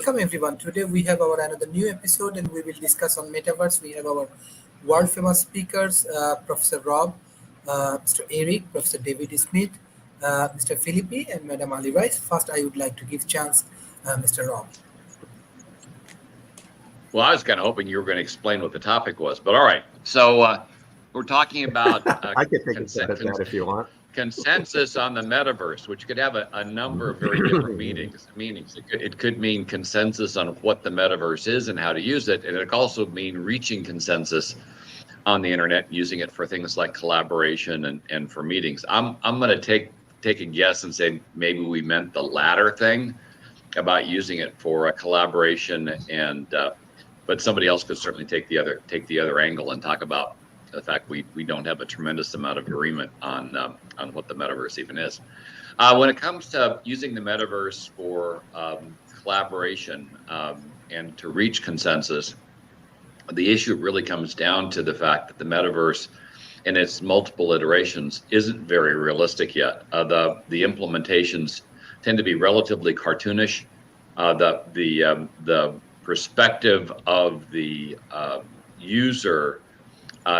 Welcome everyone. Today we have our another new episode and we will discuss on Metaverse. We have our world famous speakers, Professor Rob, Mr. Eric, Professor David Smith, Mr. Philippi and Madam Ali Rice. First I would like to give chance Mr. Rob. Well, I was kind of hoping you were going to explain what the topic was, but all right. So we're talking about I could take a stab at that if you want. Consensus on the metaverse, which could have a number of very different meanings. It could mean consensus on what the metaverse is and how to use it, and it could also mean reaching consensus on the internet, using it for things like collaboration and for meetings. I'm going to take a guess and say maybe we meant the latter thing about using it for a collaboration, and but somebody else could certainly take the other angle and talk about the fact we don't have a tremendous amount of agreement on what the metaverse even is. When it comes to using the metaverse for collaboration and to reach consensus, the issue really comes down to the fact that the metaverse in its multiple iterations isn't very realistic yet. The implementations tend to be relatively cartoonish. The perspective of the user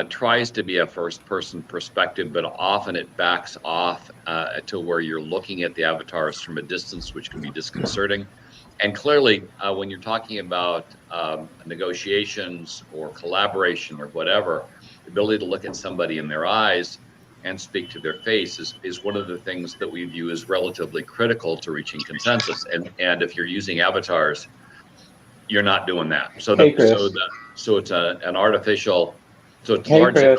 tries to be a first-person perspective, but often it backs off to where you're looking at the avatars from a distance, which can be disconcerting. And clearly, when you're talking about negotiations or collaboration or whatever, the ability to look at somebody in their eyes and speak to their face is one of the things that we view as relatively critical to reaching consensus. And if you're using avatars, you're not doing that. So it's an artificial. So it's largely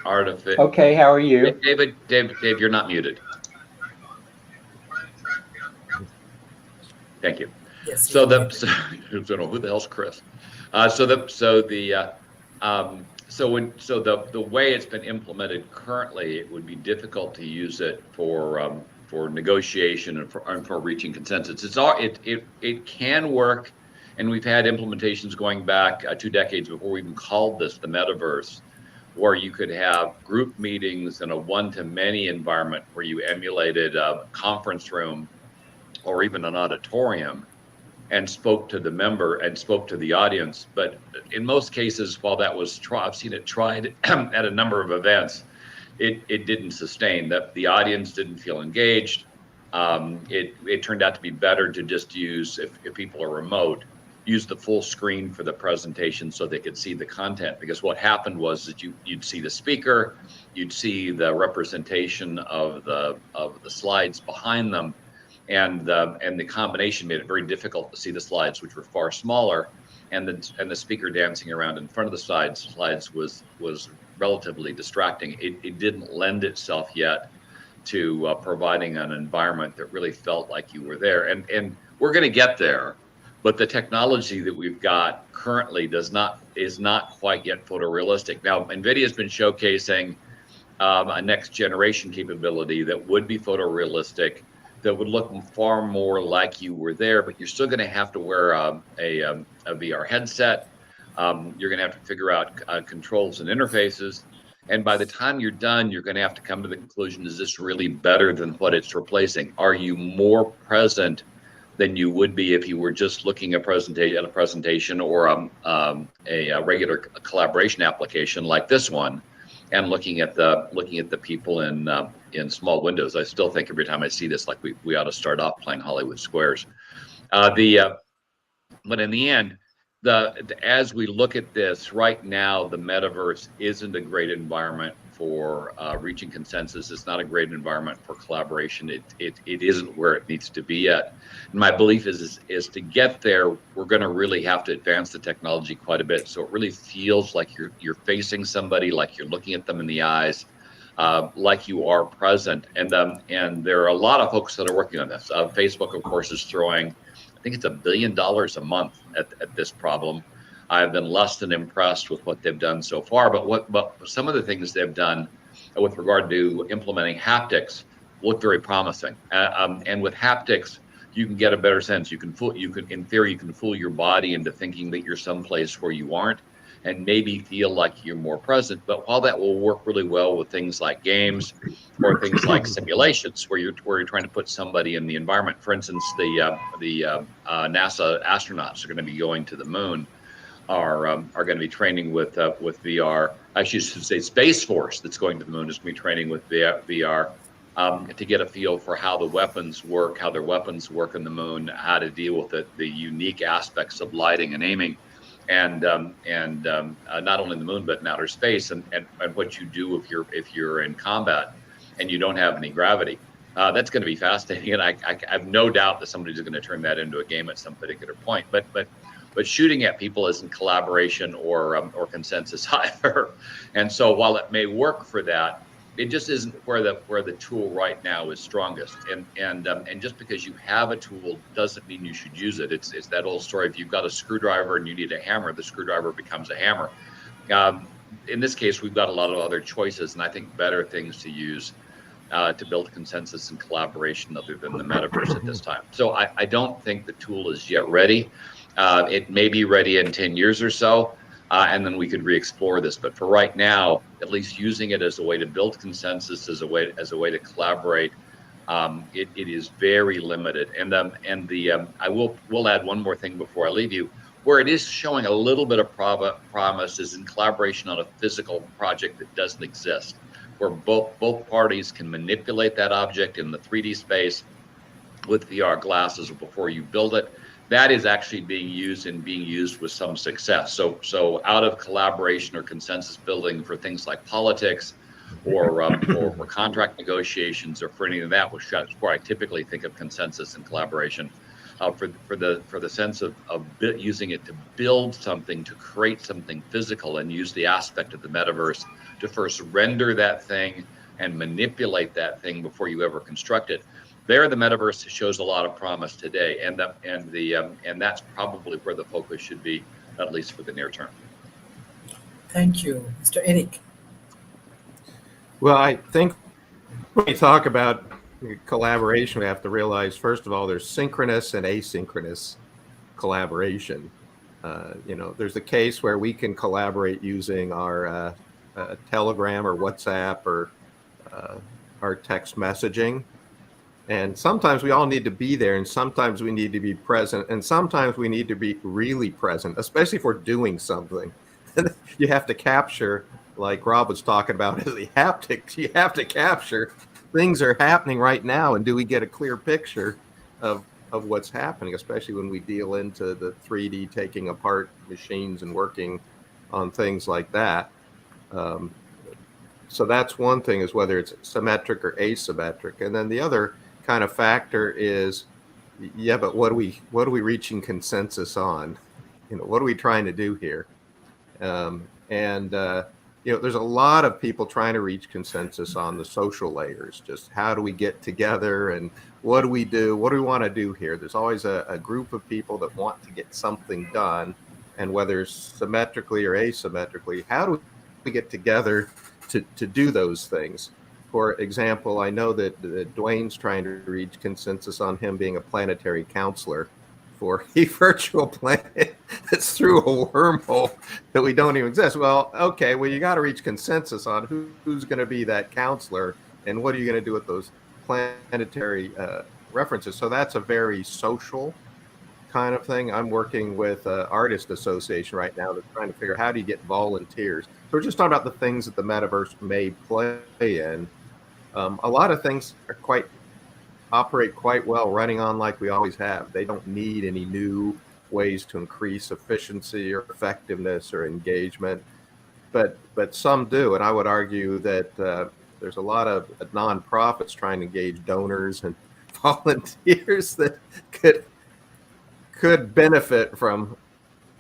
artificial. Okay, how are you? Dave, you're not muted. Thank you. Yes. So who the hell's Chris? The way it's been implemented currently, it would be difficult to use it for negotiation and for reaching consensus. It can work. And we've had implementations going back 2 decades before we even called this the metaverse, where you could have group meetings in a one-to-many environment where you emulated a conference room or even an auditorium and spoke to the member and spoke to the audience. But in most cases, while that was I've seen it tried at a number of events, it didn't sustain. The audience didn't feel engaged. It turned out to be better to just use, if people are remote, use the full screen for the presentation so they could see the content, because what happened was that you'd see the speaker, you'd see the representation of the slides behind them, and the combination made it very difficult to see the slides, which were far smaller, and the speaker dancing around in front of the slides was relatively distracting. It didn't lend itself yet to providing an environment that really felt like you were there, and we're going to get there. But the technology that we've got currently is not quite yet photorealistic. Now, NVIDIA has been showcasing a next generation capability that would be photorealistic, that would look far more like you were there, but you're still going to have to wear a VR headset. You're going to have to figure out controls and interfaces. And by the time you're done, you're going to have to come to the conclusion, is this really better than what it's replacing? Are you more present than you would be if you were just looking at a presentation or a regular collaboration application like this one, and looking at the people in small windows? I still think every time I see this, like we ought to start off playing Hollywood Squares. But in the end, as we look at this right now, the metaverse isn't a great environment for reaching consensus. It's not a great environment for collaboration. It isn't where it needs to be yet. And my belief is to get there, we're going to really have to advance the technology quite a bit, so it really feels like you're facing somebody, like you're looking at them in the eyes, like you are present. And there are a lot of folks that are working on this. Facebook, of course, is throwing, I think it's $1 billion a month at this problem. I've been less than impressed with what they've done so far, but some of the things they've done with regard to implementing haptics look very promising. And with haptics, you can get a better sense. In theory, you can fool your body into thinking that you're someplace where you aren't. and maybe feel like you're more present. But while that will work really well with things like games or things like simulations where you're trying to put somebody in the environment. For instance, the NASA astronauts are going to be going to the moon, are going to be training with VR. I should say Space Force that's going to the moon is going to be training with VR to get a feel for how the weapons work, how their weapons work on the moon, how to deal with the unique aspects of lighting and aiming, and not only the moon but in outer space, and what you do if you're in combat and you don't have any gravity. That's going to be fascinating, and I have no doubt that somebody's going to turn that into a game at some particular point. But shooting at people isn't collaboration or consensus either. And so while it may work for that, it just isn't where the tool right now is strongest. And just because you have a tool doesn't mean you should use it. It's that old story: if you've got a screwdriver and you need a hammer, the screwdriver becomes a hammer. In this case, we've got a lot of other choices, and I think better things to use to build consensus and collaboration other than the metaverse at this time. So I don't think the tool is yet ready. It may be ready in 10 years or so, and then we could re-explore this. But for right now, at least using it as a way to build consensus, as a way to collaborate, it is very limited. And I will add one more thing before I leave you. Where it is showing a little bit of promise is in collaboration on a physical project that doesn't exist, where both parties can manipulate that object in the 3D space with VR glasses before you build it. That is actually being used with some success. So out of collaboration or consensus building for things like politics or for contract negotiations or for any of that, which is where I typically think of consensus and collaboration, for the sense of using it to build something, to create something physical, and use the aspect of the metaverse to first render that thing and manipulate that thing before you ever construct it. There, the metaverse shows a lot of promise today, and that's probably where the focus should be, at least for the near term. Thank you, Mr. Eric. Well, I think when we talk about collaboration, we have to realize, first of all, there's synchronous and asynchronous collaboration. There's a case where we can collaborate using our Telegram or WhatsApp or our text messaging. And sometimes we all need to be there, and sometimes we need to be present, and sometimes we need to be really present, especially if we're doing something. You have to capture, like Rob was talking about, the haptics. You have to capture things are happening right now, and do we get a clear picture of what's happening, especially when we deal into the 3D, taking apart machines and working on things like that. So that's one thing, is whether it's symmetric or asymmetric. And then the other kind of factor is, but what are we reaching consensus on? What are we trying to do here? There's a lot of people trying to reach consensus on the social layers. Just how do we get together, and what do we do? What do we want to do here? There's always a group of people that want to get something done, and whether symmetrically or asymmetrically, how do we get together to do those things? For example, I know that Dwayne's trying to reach consensus on him being a planetary counselor for a virtual planet that's through a wormhole that we don't even exist. Well, okay, you got to reach consensus on who's going to be that counselor, and what are you going to do with those planetary references. So that's a very social kind of thing. I'm working with Artist Association right now that's trying to figure out how do you get volunteers. So we're just talking about the things that the metaverse may play in. A lot of things operate quite well running on like we always have. They don't need any new ways to increase efficiency or effectiveness or engagement, but some do. And I would argue that there's a lot of nonprofits trying to engage donors and volunteers that could benefit from,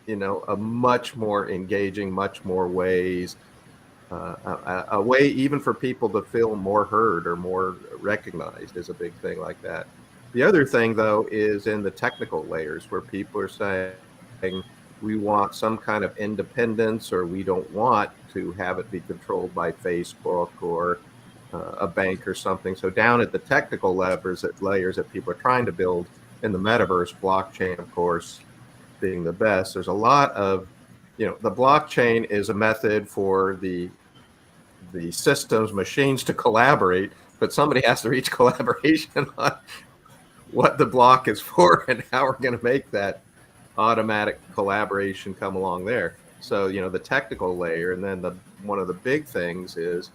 a much more engaging, much more ways, a way even for people to feel more heard or more recognized is a big thing like that. The other thing, though, is in the technical layers where people are saying we want some kind of independence, or we don't want to have it be controlled by Facebook or a bank or something. So down at the technical layers that people are trying to build in the metaverse, blockchain, of course, being the best, there's a lot of the blockchain is a method for the systems, machines to collaborate, but somebody has to reach collaboration on what the block is for and how we're going to make that automatic collaboration come along there. So, the technical layer, and then one of the big things is,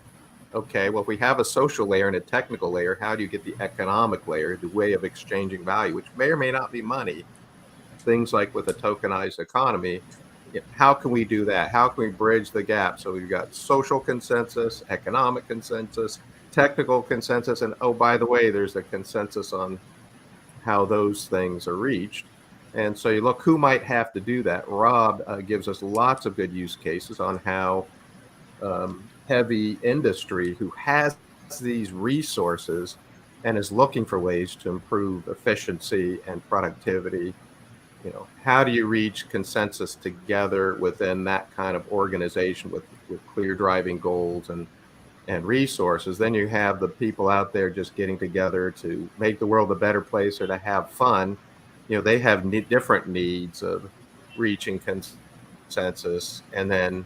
okay, well, if we have a social layer and a technical layer, how do you get the economic layer, the way of exchanging value, which may or may not be money, things like with a tokenized economy. How can we do that? How can we bridge the gap? So we've got social consensus, economic consensus, technical consensus, and oh, by the way, there's a consensus on how those things are reached. And so you look, who might have to do that? Rob gives us lots of good use cases on how heavy industry who has these resources and is looking for ways to improve efficiency and productivity. How do you reach consensus together within that kind of organization with clear driving goals and resources? Then you have the people out there just getting together to make the world a better place or to have fun. They have different needs of reaching consensus. And then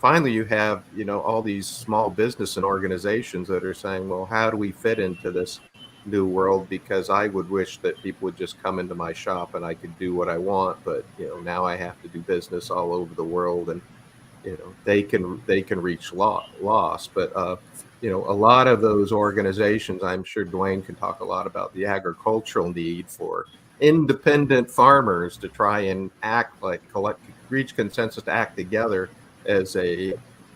finally, you have, all these small business and organizations that are saying, well, how do we fit into this new world? Because I would wish that people would just come into my shop and I could do what I want, but now I have to do business all over the world, and they can reach loss. But a lot of those organizations, I'm sure Dwayne can talk a lot about the agricultural need for independent farmers to try and act like reach consensus to act together as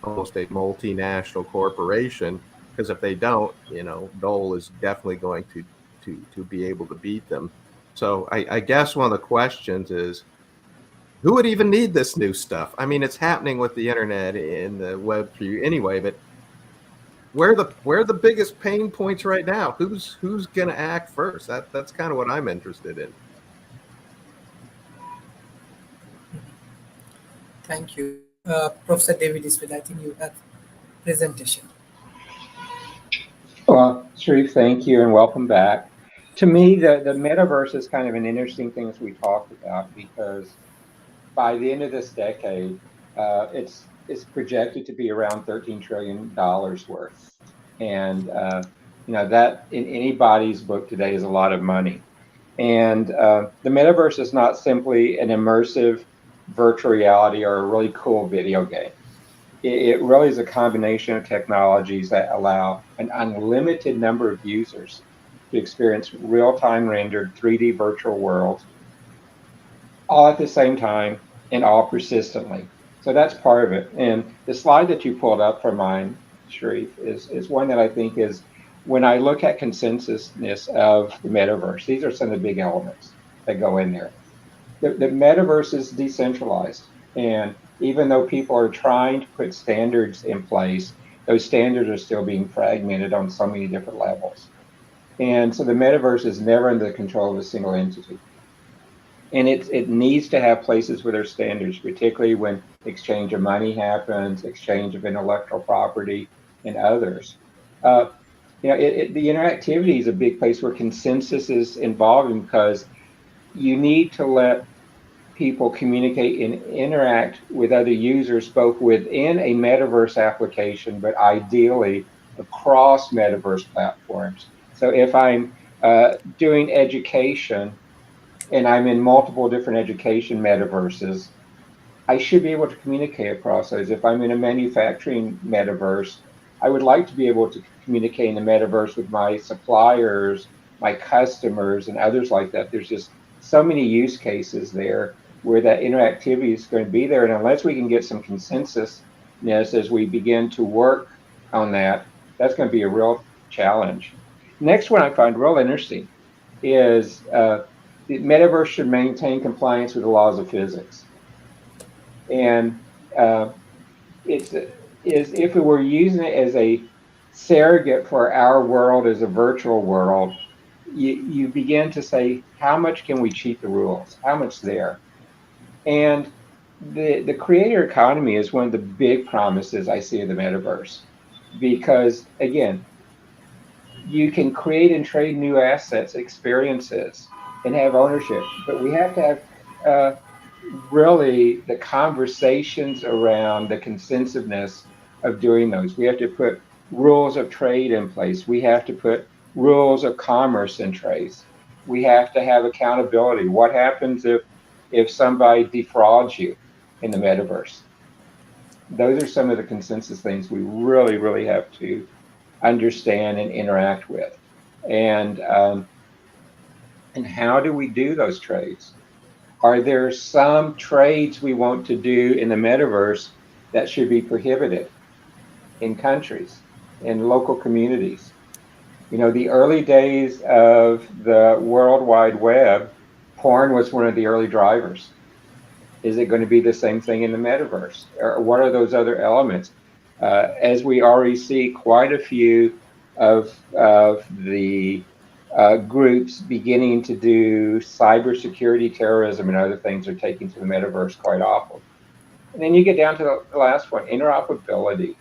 almost a multinational corporation. Because if they don't, Dole is definitely going to be able to beat them. So I guess one of the questions is, who would even need this new stuff? I mean, it's happening with the internet and the Web3 anyway, but where are the biggest pain points right now? Who's going to act first? That's kind of what I'm interested in. Thank you. Professor David Smith, I think you have presentation. Well, Sharif, thank you and welcome back. To me, the metaverse is kind of an interesting thing as we talked about, because by the end of this decade, it's projected to be around $13 trillion worth. And, that in anybody's book today is a lot of money. And the metaverse is not simply an immersive virtual reality or a really cool video game. It really is a combination of technologies that allow an unlimited number of users to experience real-time rendered 3D virtual worlds, all at the same time and all persistently. So that's part of it. And the slide that you pulled up from mine, Sharif, is one that I think is, when I look at consensusness of the metaverse, these are some of the big elements that go in there. The metaverse is decentralized. And even though people are trying to put standards in place, those standards are still being fragmented on so many different levels. And so the metaverse is never under the control of a single entity. And it needs to have places where there's standards, particularly when exchange of money happens, exchange of intellectual property, and others. The interactivity is a big place where consensus is involved, because you need to let people communicate and interact with other users, both within a metaverse application, but ideally across metaverse platforms. So if I'm doing education and I'm in multiple different education metaverses, I should be able to communicate across those. If I'm in a manufacturing metaverse, I would like to be able to communicate in the metaverse with my suppliers, my customers, and others like that. There's just so many use cases there where that interactivity is going to be there. And unless we can get some consensus as we begin to work on that, that's going to be a real challenge. Next one I find real interesting is the metaverse should maintain compliance with the laws of physics. And if we were using it as a surrogate for our world as a virtual world, you begin to say, how much can we cheat the rules? How much there? And the creator economy is one of the big promises I see of the metaverse, because again, you can create and trade new assets, experiences, and have ownership, but we have to have really the conversations around the consensiveness of doing those. We have to put rules of trade in place. We have to put rules of commerce in place. We have to have accountability. What happens if somebody defrauds you in the metaverse? Those are some of the consensus things we really, really have to understand and interact with. And how do we do those trades? Are there some trades we want to do in the metaverse that should be prohibited in countries, in local communities? You know, the early days of the World Wide Web, porn was one of the early drivers. Is it going to be the same thing in the metaverse? Or what are those other elements? As we already see, quite a few of the groups beginning to do cybersecurity, terrorism, and other things are taking to the metaverse quite often. And then you get down to the last one, interoperability.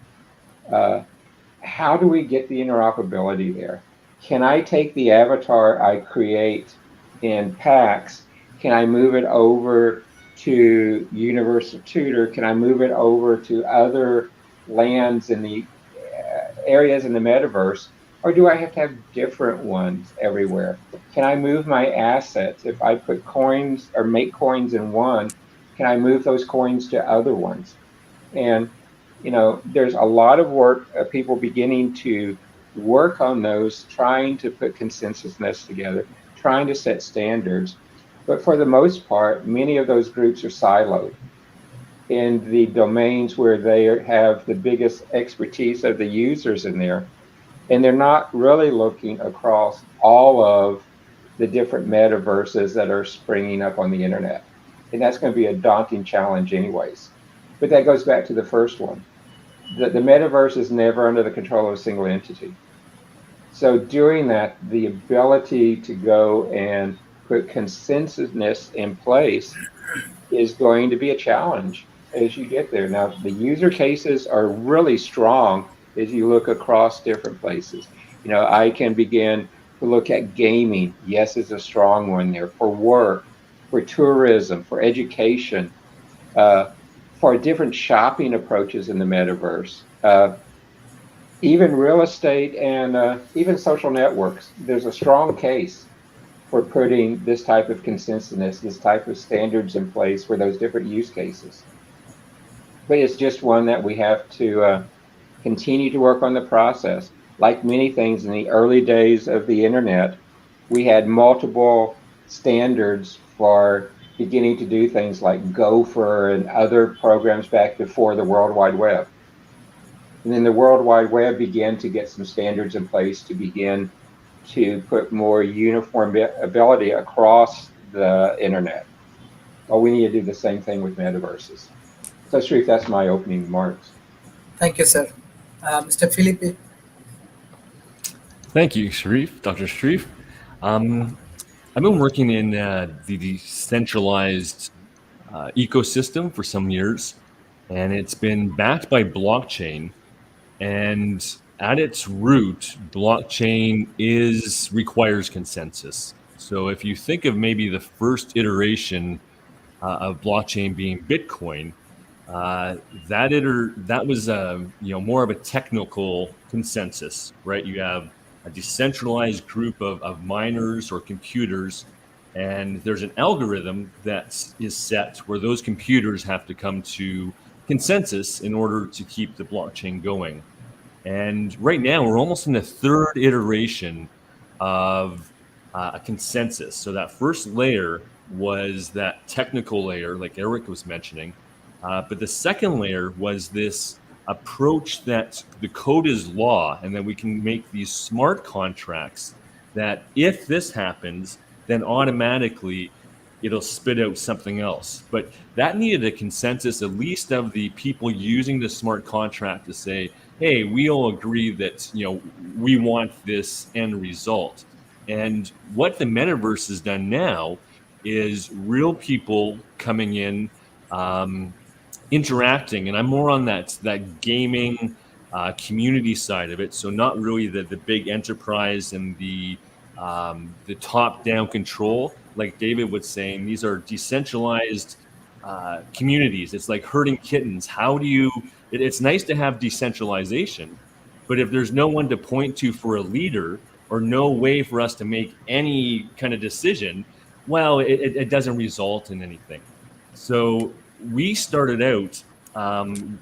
How do we get the interoperability there? Can I take the avatar I create in PAX? Can I move it over to Universal Tutor? Can I move it over to other lands in the areas in the metaverse? Or do I have to have different ones everywhere? Can I move my assets? If I put coins or make coins in one, can I move those coins to other ones? And, you know, there's a lot of work, people beginning to work on those, trying to put consensusness together, trying to set standards. But for the most part, many of those groups are siloed in the domains where they have the biggest expertise of the users in there. And they're not really looking across all of the different metaverses that are springing up on the internet. And that's going to be a daunting challenge anyways. But that goes back to the first one. The metaverse is never under the control of a single entity. So doing that, the ability to go and put consensusness in place is going to be a challenge as you get there. Now, the user cases are really strong as you look across different places. You know, I can begin to look at gaming. Yes, is a strong one there, for work, for tourism, for education, for different shopping approaches in the metaverse, even real estate and even social networks. There's a strong case for putting this type of consensus, this type of standards in place for those different use cases. But it's just one that we have to continue to work on the process. Like many things in the early days of the internet, we had multiple standards for beginning to do things like Gopher and other programs back before the World Wide Web. And then the World Wide Web began to get some standards in place to begin to put more uniformity across the internet. Well, we need to do the same thing with metaverses. So, Sharif, that's my opening remarks. Thank you, sir. Mr. Philippe. Thank you, Sharif, Dr. Sharif. I've been working in the decentralized ecosystem for some years, and it's been backed by blockchain. And at its root, blockchain requires consensus. So if you think of maybe the first iteration of blockchain being Bitcoin, that was more of a technical consensus, right? You have a decentralized group of miners or computers, and there's an algorithm that is set where those computers have to come to consensus in order to keep the blockchain going. And right now, we're almost in the third iteration of a consensus. So that first layer was that technical layer, like Eric was mentioning. But the second layer was this approach that the code is law, and that we can make these smart contracts that if this happens, then automatically it'll spit out something else. But that needed a consensus, at least of the people using the smart contract, to say, hey, we all agree that we want this end result. And what the metaverse has done now is real people coming in, interacting, and I'm more on that gaming community side of it. So not really the big enterprise and the top-down control, like David was saying. These are decentralized communities. It's like herding kittens. How do you? It's nice to have decentralization, but if there's no one to point to for a leader or no way for us to make any kind of decision, well, it doesn't result in anything. So we started out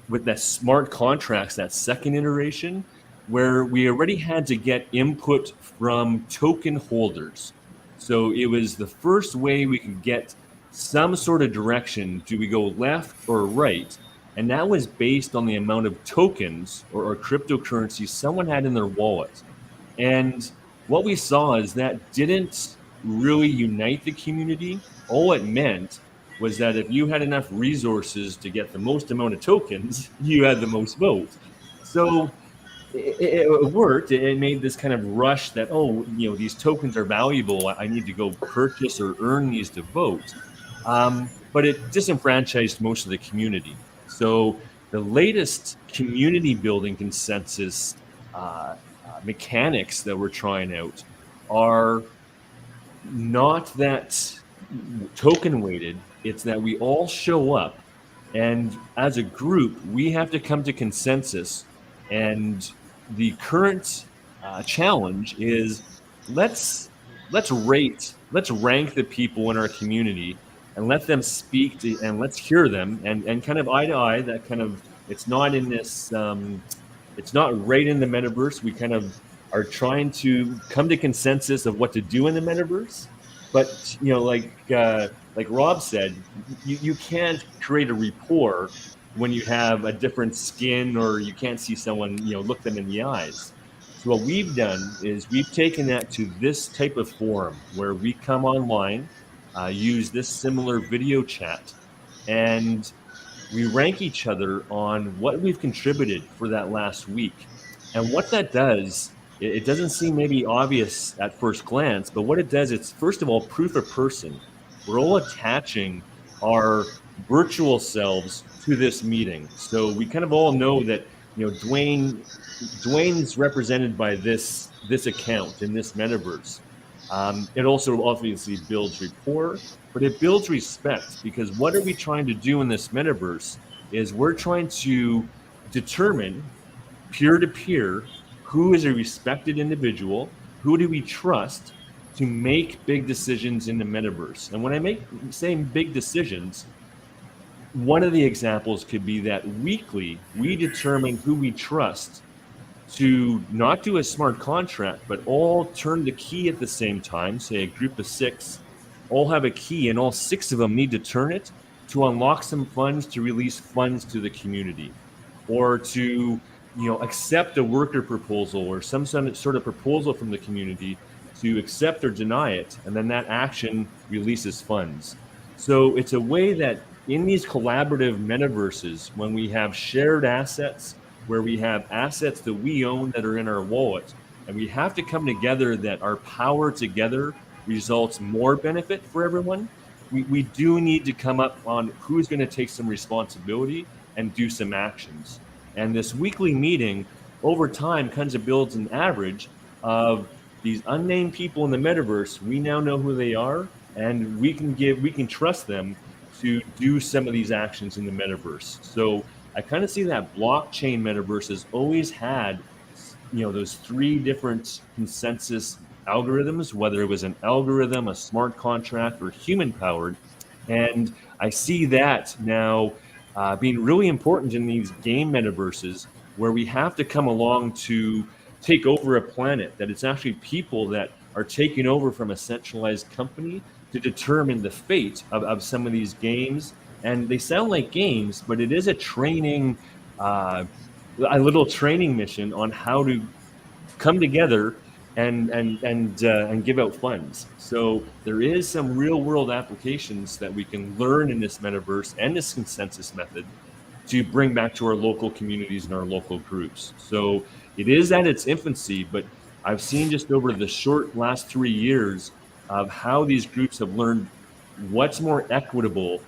with that smart contracts, that second iteration, where we already had to get input from token holders. So it was the first way we could get some sort of direction. Do we go left or right? And that was based on the amount of tokens or cryptocurrency someone had in their wallet. And what we saw is that didn't really unite the community. All it meant was that if you had enough resources to get the most amount of tokens, you had the most votes. So it worked. It made this kind of rush that, oh, these tokens are valuable. I need to go purchase or earn these to vote. But it disenfranchised most of the community. So the latest community building consensus mechanics that we're trying out are not that token weighted. It's that we all show up, and as a group, we have to come to consensus. And the current challenge is let's rank the people in our community and let them speak and let's hear them and kind of eye to eye. That kind of, it's not in this. It's not right in the metaverse. We kind of are trying to come to consensus of what to do in the metaverse. But like Rob said, you can't create a rapport when you have a different skin or you can't see someone, look them in the eyes. So what we've done is we've taken that to this type of forum where we come online, use this similar video chat, and we rank each other on what we've contributed for that last week. And what that does, it doesn't seem maybe obvious at first glance, but what it does, it's first of all proof of person. We're all attaching our virtual selves to this meeting. So we kind of all know that, Dwayne's represented by this account in this metaverse. It also obviously builds rapport, but it builds respect, because what are we trying to do in this metaverse is we're trying to determine peer-to-peer who is a respected individual, who do we trust to make big decisions in the metaverse. And when I say big decisions, one of the examples could be that weekly we determine who we trust to not do a smart contract, but all turn the key at the same time. Say a group of 6 all have a key, and all 6 of them need to turn it to unlock some funds to release funds to the community, or to accept a worker proposal or some sort of proposal from the community, to accept or deny it, and then that action releases funds. So it's a way that in these collaborative metaverses, when we have shared assets, where we have assets that we own that are in our wallet, and we have to come together that our power together results more benefit for everyone, we do need to come up on who's going to take some responsibility and do some actions. And this weekly meeting over time kind of builds an average of these unnamed people in the metaverse. We now know who they are, and we can trust them to do some of these actions in the metaverse. So I kind of see that blockchain metaverse has always had, those 3 different consensus algorithms, whether it was an algorithm, a smart contract, or human powered. And I see that now being really important in these game metaverses, where we have to come along to take over a planet, that it's actually people that are taking over from a centralized company to determine the fate of some of these games. And they sound like games, but it is a training, a little training mission on how to come together and give out funds. So there is some real world applications that we can learn in this metaverse and this consensus method to bring back to our local communities and our local groups. So it is at its infancy, but I've seen just over the short last 3 years of how these groups have learned what's more equitable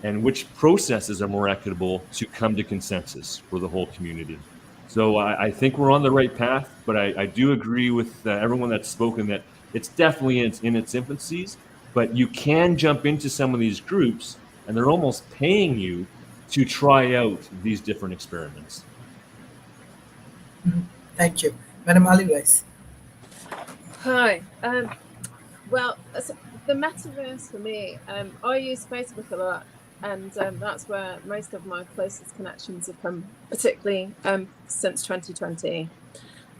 and which processes are more equitable to come to consensus for the whole community. So I think we're on the right path, but I do agree with everyone that's spoken that it's definitely in its infancies, but you can jump into some of these groups and they're almost paying you to try out these different experiments. Thank you. Madam Aliwais. Hi. Well, the metaverse for me, I use Facebook a lot, and that's where most of my closest connections have come, particularly since 2020.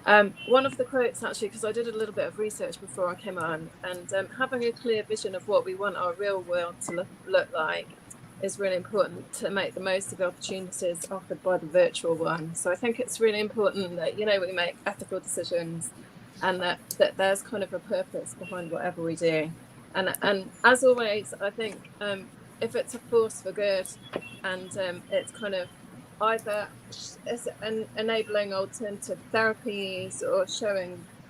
One of the quotes, actually, because I did a little bit of research before I came on, and having a clear vision of what we want our real world to look like is really important to make the most of the opportunities offered by the virtual one. So I think it's really important that, we make ethical decisions, and that there's kind of a purpose behind whatever we do. And as always, I think if it's a force for good, and it's kind of either enabling alternative therapies, or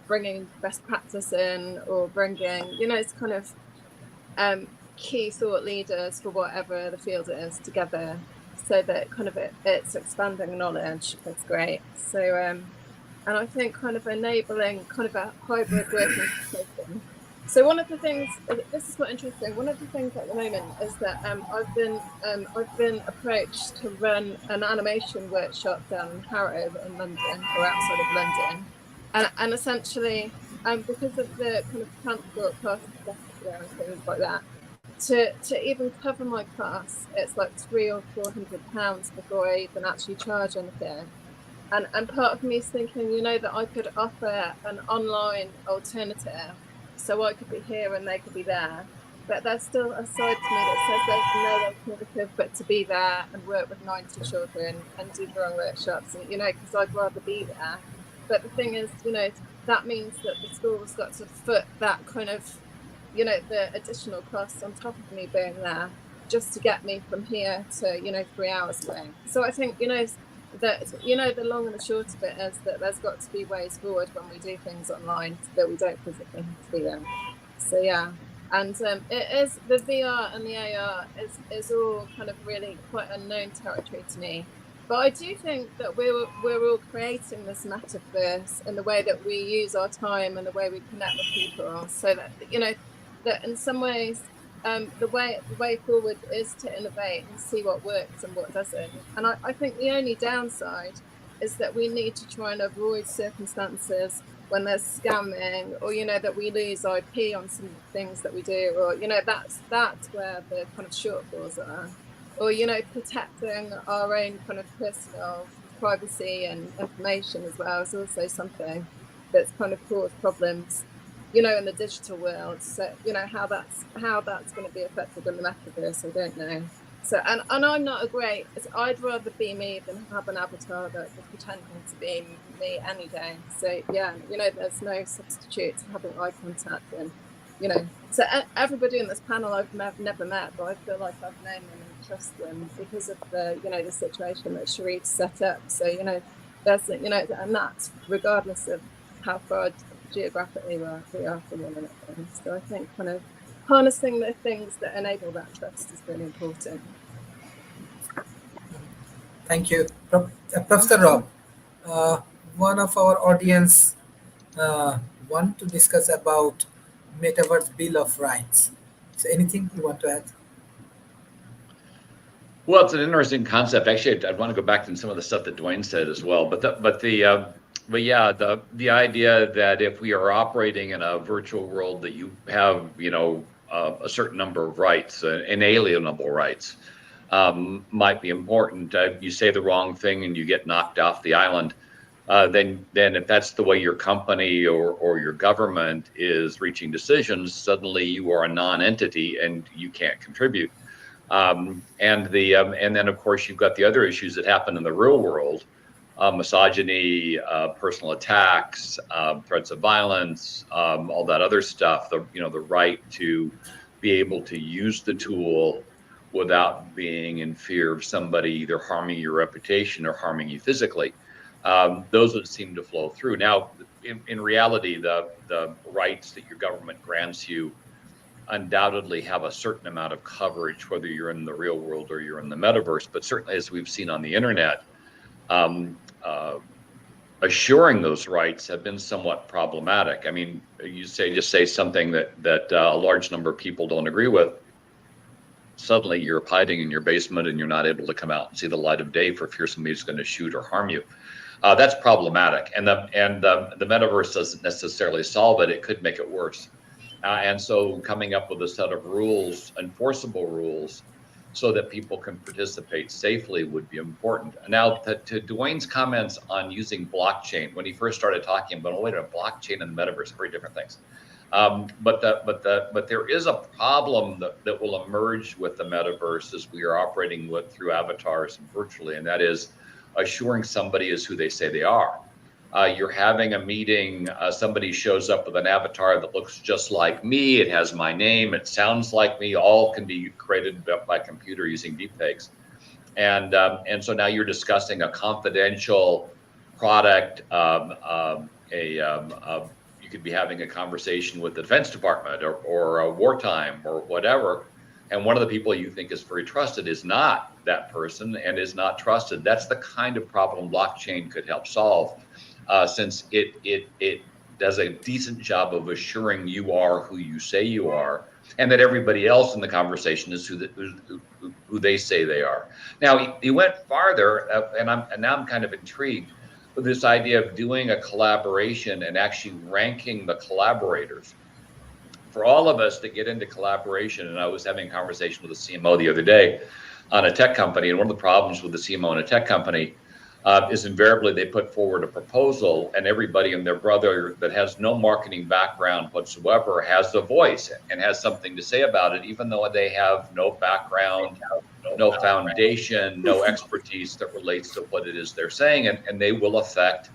bringing best practice in, or bringing, it's kind of key thought leaders for whatever the field is together, so that kind of it's expanding knowledge. That's great. So and I think kind of enabling kind of a hybrid working situation. So one of the things, this is quite interesting. One of the things at the moment is that I've been approached to run an animation workshop down in Harrow in London, or outside of London, and essentially because of the kind of transport costs and things like that, to even cover my class, it's like £300 or £400 before I even actually charge anything. And part of me is thinking, that I could offer an online alternative, so I could be here and they could be there. But there's still a side to me that says there's no alternative but to be there and work with 90 children and do drawing workshops, and because I'd rather be there. But the thing is, that means that the school's got to foot that kind of, the additional costs on top of me being there, just to get me from here to 3 hours away. So I think that the long and the short of it is that there's got to be ways forward when we do things online that we don't physically have to be there. So yeah, and it is, the VR and the AR is all kind of really quite unknown territory to me. But I do think that we're all creating this metaverse in the way that we use our time and the way we connect with people, so that that in some ways the way forward is to innovate and see what works and what doesn't. And I think the only downside is that we need to try and avoid circumstances when there's scamming, or that we lose IP on some things that we do, or that's where the kind of shortfalls are. Or protecting our own kind of personal privacy and information as well is also something that's kind of caused problems in the digital world. So how that's going to be affected in the metaverse, I don't know. So and I'm not a great, I'd rather be me than have an avatar that is pretending to be me any day. So yeah, there's no substitute to having eye contact, and so everybody in this panel I've never met, but I feel like I've known them and trust them because of the the situation that Sharif set up. So there's and that's regardless of how far geographically we are from one another. So I think kind of harnessing the things that enable that trust is really important. Thank you. Professor Rob, one of our audience want to discuss about Metaverse Bill of Rights. So anything you want to add? Well, it's an interesting concept. Actually, I'd want to go back to some of the stuff that Dwayne said as well. But yeah, the idea that if we are operating in a virtual world, that you have a certain number of rights, inalienable rights, might be important. You say the wrong thing and you get knocked off the island. Then if that's the way your company or your government is reaching decisions, suddenly you are a non-entity and you can't contribute. And then of course you've got the other issues that happen in the real world, misogyny, personal attacks, threats of violence, all that other stuff. The right to be able to use the tool without being in fear of somebody either harming your reputation or harming you physically. Those would seem to flow through. Now, in reality, the rights that your government grants you undoubtedly have a certain amount of coverage, whether you're in the real world or you're in the metaverse. But certainly, as we've seen on the internet, assuring those rights have been somewhat problematic. I mean, you just say something that a large number of people don't agree with, suddenly you're hiding in your basement and you're not able to come out and see the light of day for fear somebody's going to shoot or harm you. That's problematic, and the metaverse doesn't necessarily solve it. It could make it worse. And so coming up with a set of rules, enforceable rules, so that people can participate safely would be important. Now, to Dwayne's comments on using blockchain, when he first started talking about, oh, wait a minute, blockchain and the metaverse, very different things. But there is a problem that will emerge with the metaverse as we are operating through avatars and virtually, and that is assuring somebody is who they say they are. You're having a meeting, somebody shows up with an avatar that looks just like me, it has my name, it sounds like me, all can be created by computer using deepfakes. And so now you're discussing a confidential product, you could be having a conversation with the Defense Department or wartime or whatever. And one of the people you think is very trusted is not that person and is not trusted. That's the kind of problem blockchain could help solve, since it does a decent job of assuring you are who you say you are, and that everybody else in the conversation is who they say they are. Now, he went farther, and now I'm kind of intrigued with this idea of doing a collaboration and actually ranking the collaborators. For all of us to get into collaboration, and I was having a conversation with a CMO the other day on a tech company, and one of the problems with the CMO in a tech company is invariably they put forward a proposal, and everybody and their brother that has no marketing background whatsoever has a voice and has something to say about it, even though they have no background, no foundation, no expertise that relates to what it is they're saying, and they will affect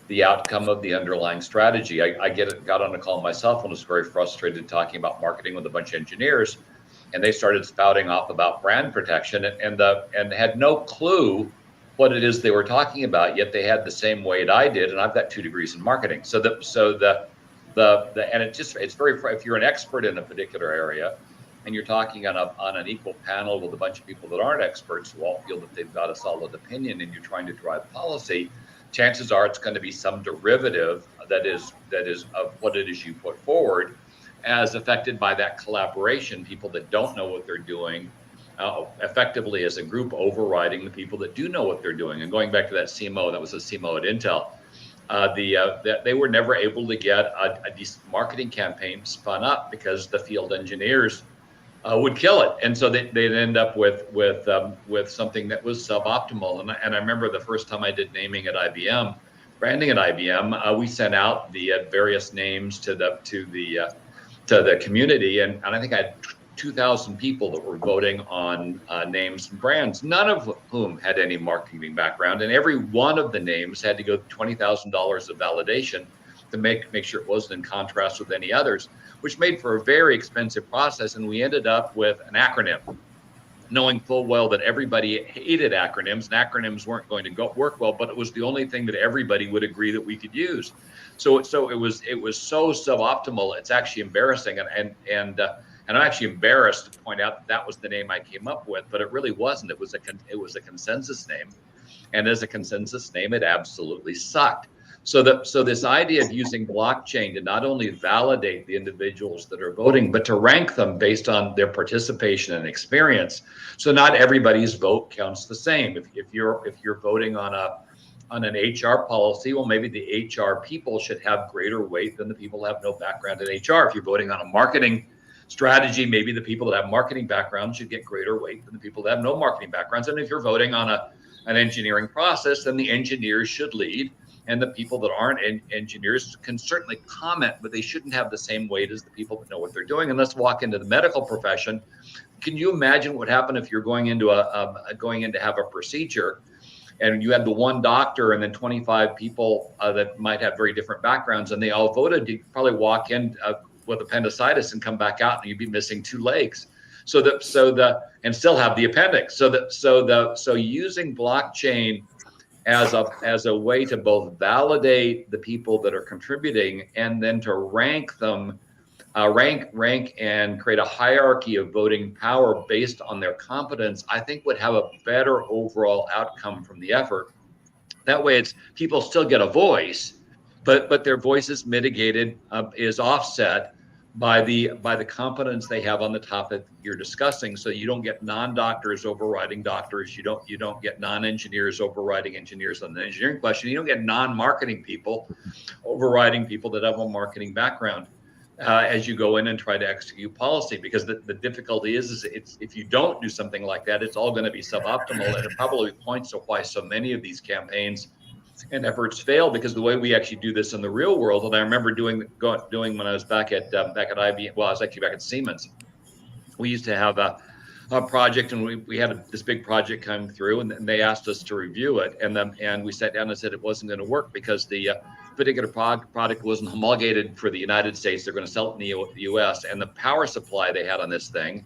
the outcome of the underlying strategy. I got on a call myself and was very frustrated talking about marketing with a bunch of engineers, and they started spouting off about brand protection and had no clue what it is they were talking about, yet they had the same weight I did, and I've got 2 degrees in marketing. And it's very, if you're an expert in a particular area and you're talking on an equal panel with a bunch of people that aren't experts who all feel that they've got a solid opinion and you're trying to drive policy, chances are it's going to be some derivative that is of what it is you put forward, as affected by that collaboration, people that don't know what they're doing, effectively as a group overriding the people that do know what they're doing. And going back to that CMO, that was a CMO at Intel, they were never able to get a decent marketing campaign spun up because the field engineers would kill it, and so they'd end up with something that was suboptimal. And I remember the first time I did naming at IBM, branding at IBM, we sent out the various names to the community, and I think I had 2,000 people that were voting on names and brands, none of whom had any marketing background, and every one of the names had to go $20,000 of validation to make sure it wasn't in contrast with any others, which made for a very expensive process. And we ended up with an acronym, knowing full well that everybody hated acronyms, and acronyms weren't going to work well, but it was the only thing that everybody would agree that we could use. So it was so suboptimal. It's actually embarrassing, and I'm actually embarrassed to point out that was the name I came up with, but it really wasn't. It was a consensus name, and as a consensus name, it absolutely sucked. So this idea of using blockchain to not only validate the individuals that are voting, but to rank them based on their participation and experience. So not everybody's vote counts the same. If you're voting on an HR policy, well, maybe the HR people should have greater weight than the people who have no background in HR. If you're voting on a marketing strategy, maybe the people that have marketing backgrounds should get greater weight than the people that have no marketing backgrounds. And if you're voting on an engineering process, then the engineers should lead. And the people that aren't engineers can certainly comment, but they shouldn't have the same weight as the people that know what they're doing. And let's walk into the medical profession. Can you imagine what happened if you're going in to have a procedure, and you had the one doctor and then 25 people that might have very different backgrounds, and they all voted? You'd probably walk in with appendicitis and come back out, and you'd be missing 2 legs. And still have the appendix. So using blockchain as a way to both validate the people that are contributing and then to rank them, rank and create a hierarchy of voting power based on their competence, I think would have a better overall outcome from the effort. That way, people still get a voice, but their voice is mitigated, is offset by the competence they have on the topic you're discussing. So you don't get non-doctors overriding doctors. You don't get non-engineers overriding engineers on the engineering question. You don't get non-marketing people overriding people that have a marketing background as you go in and try to execute policy. Because the difficulty is it's if you don't do something like that, it's all going to be suboptimal, and it probably points to why so many of these campaigns and efforts fail, because the way we actually do this in the real world, and I remember doing when I was back at IBM. Well, I was actually back at Siemens. We used to have a project, and we had this big project come through, and they asked us to review it, and we sat down and said it wasn't going to work because the particular product wasn't homologated for the United States. They're going to sell it in the U.S., and the power supply they had on this thing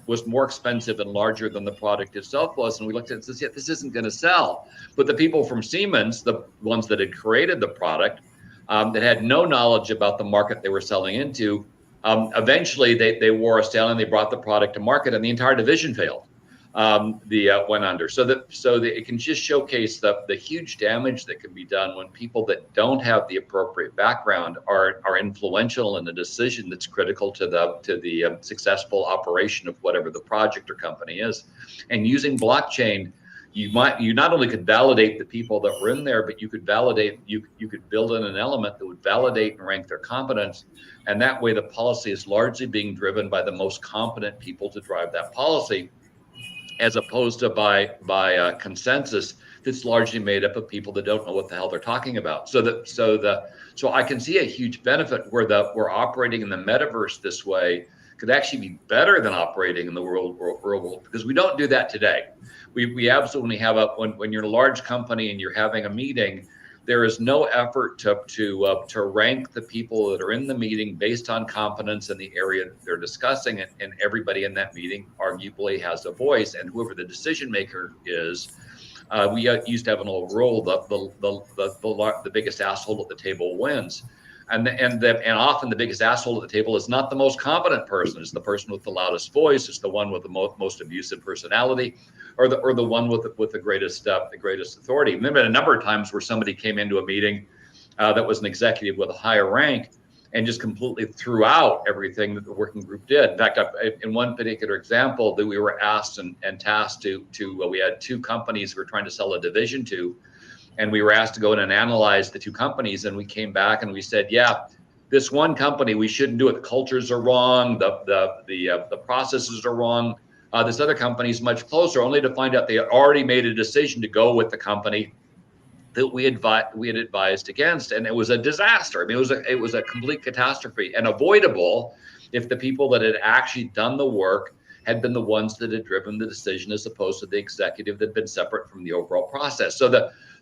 was more expensive and larger than the product itself was. And we looked at it and said, yeah, this isn't going to sell. But the people from Siemens, the ones that had created the product, that had no knowledge about the market they were selling into, eventually they wore us down and they brought the product to market, and the entire division failed. Went under. So it can just showcase the huge damage that can be done when people that don't have the appropriate background are influential in a decision that's critical to the successful operation of whatever the project or company is. And using blockchain, you not only could validate the people that were in there, but you could build in an element that would validate and rank their competence. And that way the policy is largely being driven by the most competent people to drive that policy, as opposed to by consensus that's largely made up of people that don't know what the hell they're talking about. So I can see a huge benefit where we're operating in the metaverse this way could actually be better than operating in the real world, because we don't do that today. We absolutely have when you're a large company and you're having a meeting, there is no effort to rank the people that are in the meeting based on competence in the area that they're discussing, and everybody in that meeting arguably has a voice, and whoever the decision maker is. We used to have an old rule: the biggest asshole at the table wins. And often the biggest asshole at the table is not the most competent person. It's the person with the loudest voice. It's the one with the most abusive personality, or the one with the greatest authority. There have been a number of times where somebody came into a meeting that was an executive with a higher rank and just completely threw out everything that the working group did. In fact, in one particular example that we were asked and tasked to we had two companies we were trying to sell a division to. And we were asked to go in and analyze the two companies, and we came back and we said, yeah, this one company, we shouldn't do it. The cultures are wrong. The processes are wrong. This other company is much closer, only to find out they had already made a decision to go with the company that we had advised against, and it was a disaster. I mean, it was a complete catastrophe, and avoidable if the people that had actually done the work had been the ones that had driven the decision, as opposed to the executive that had been separate from the overall process.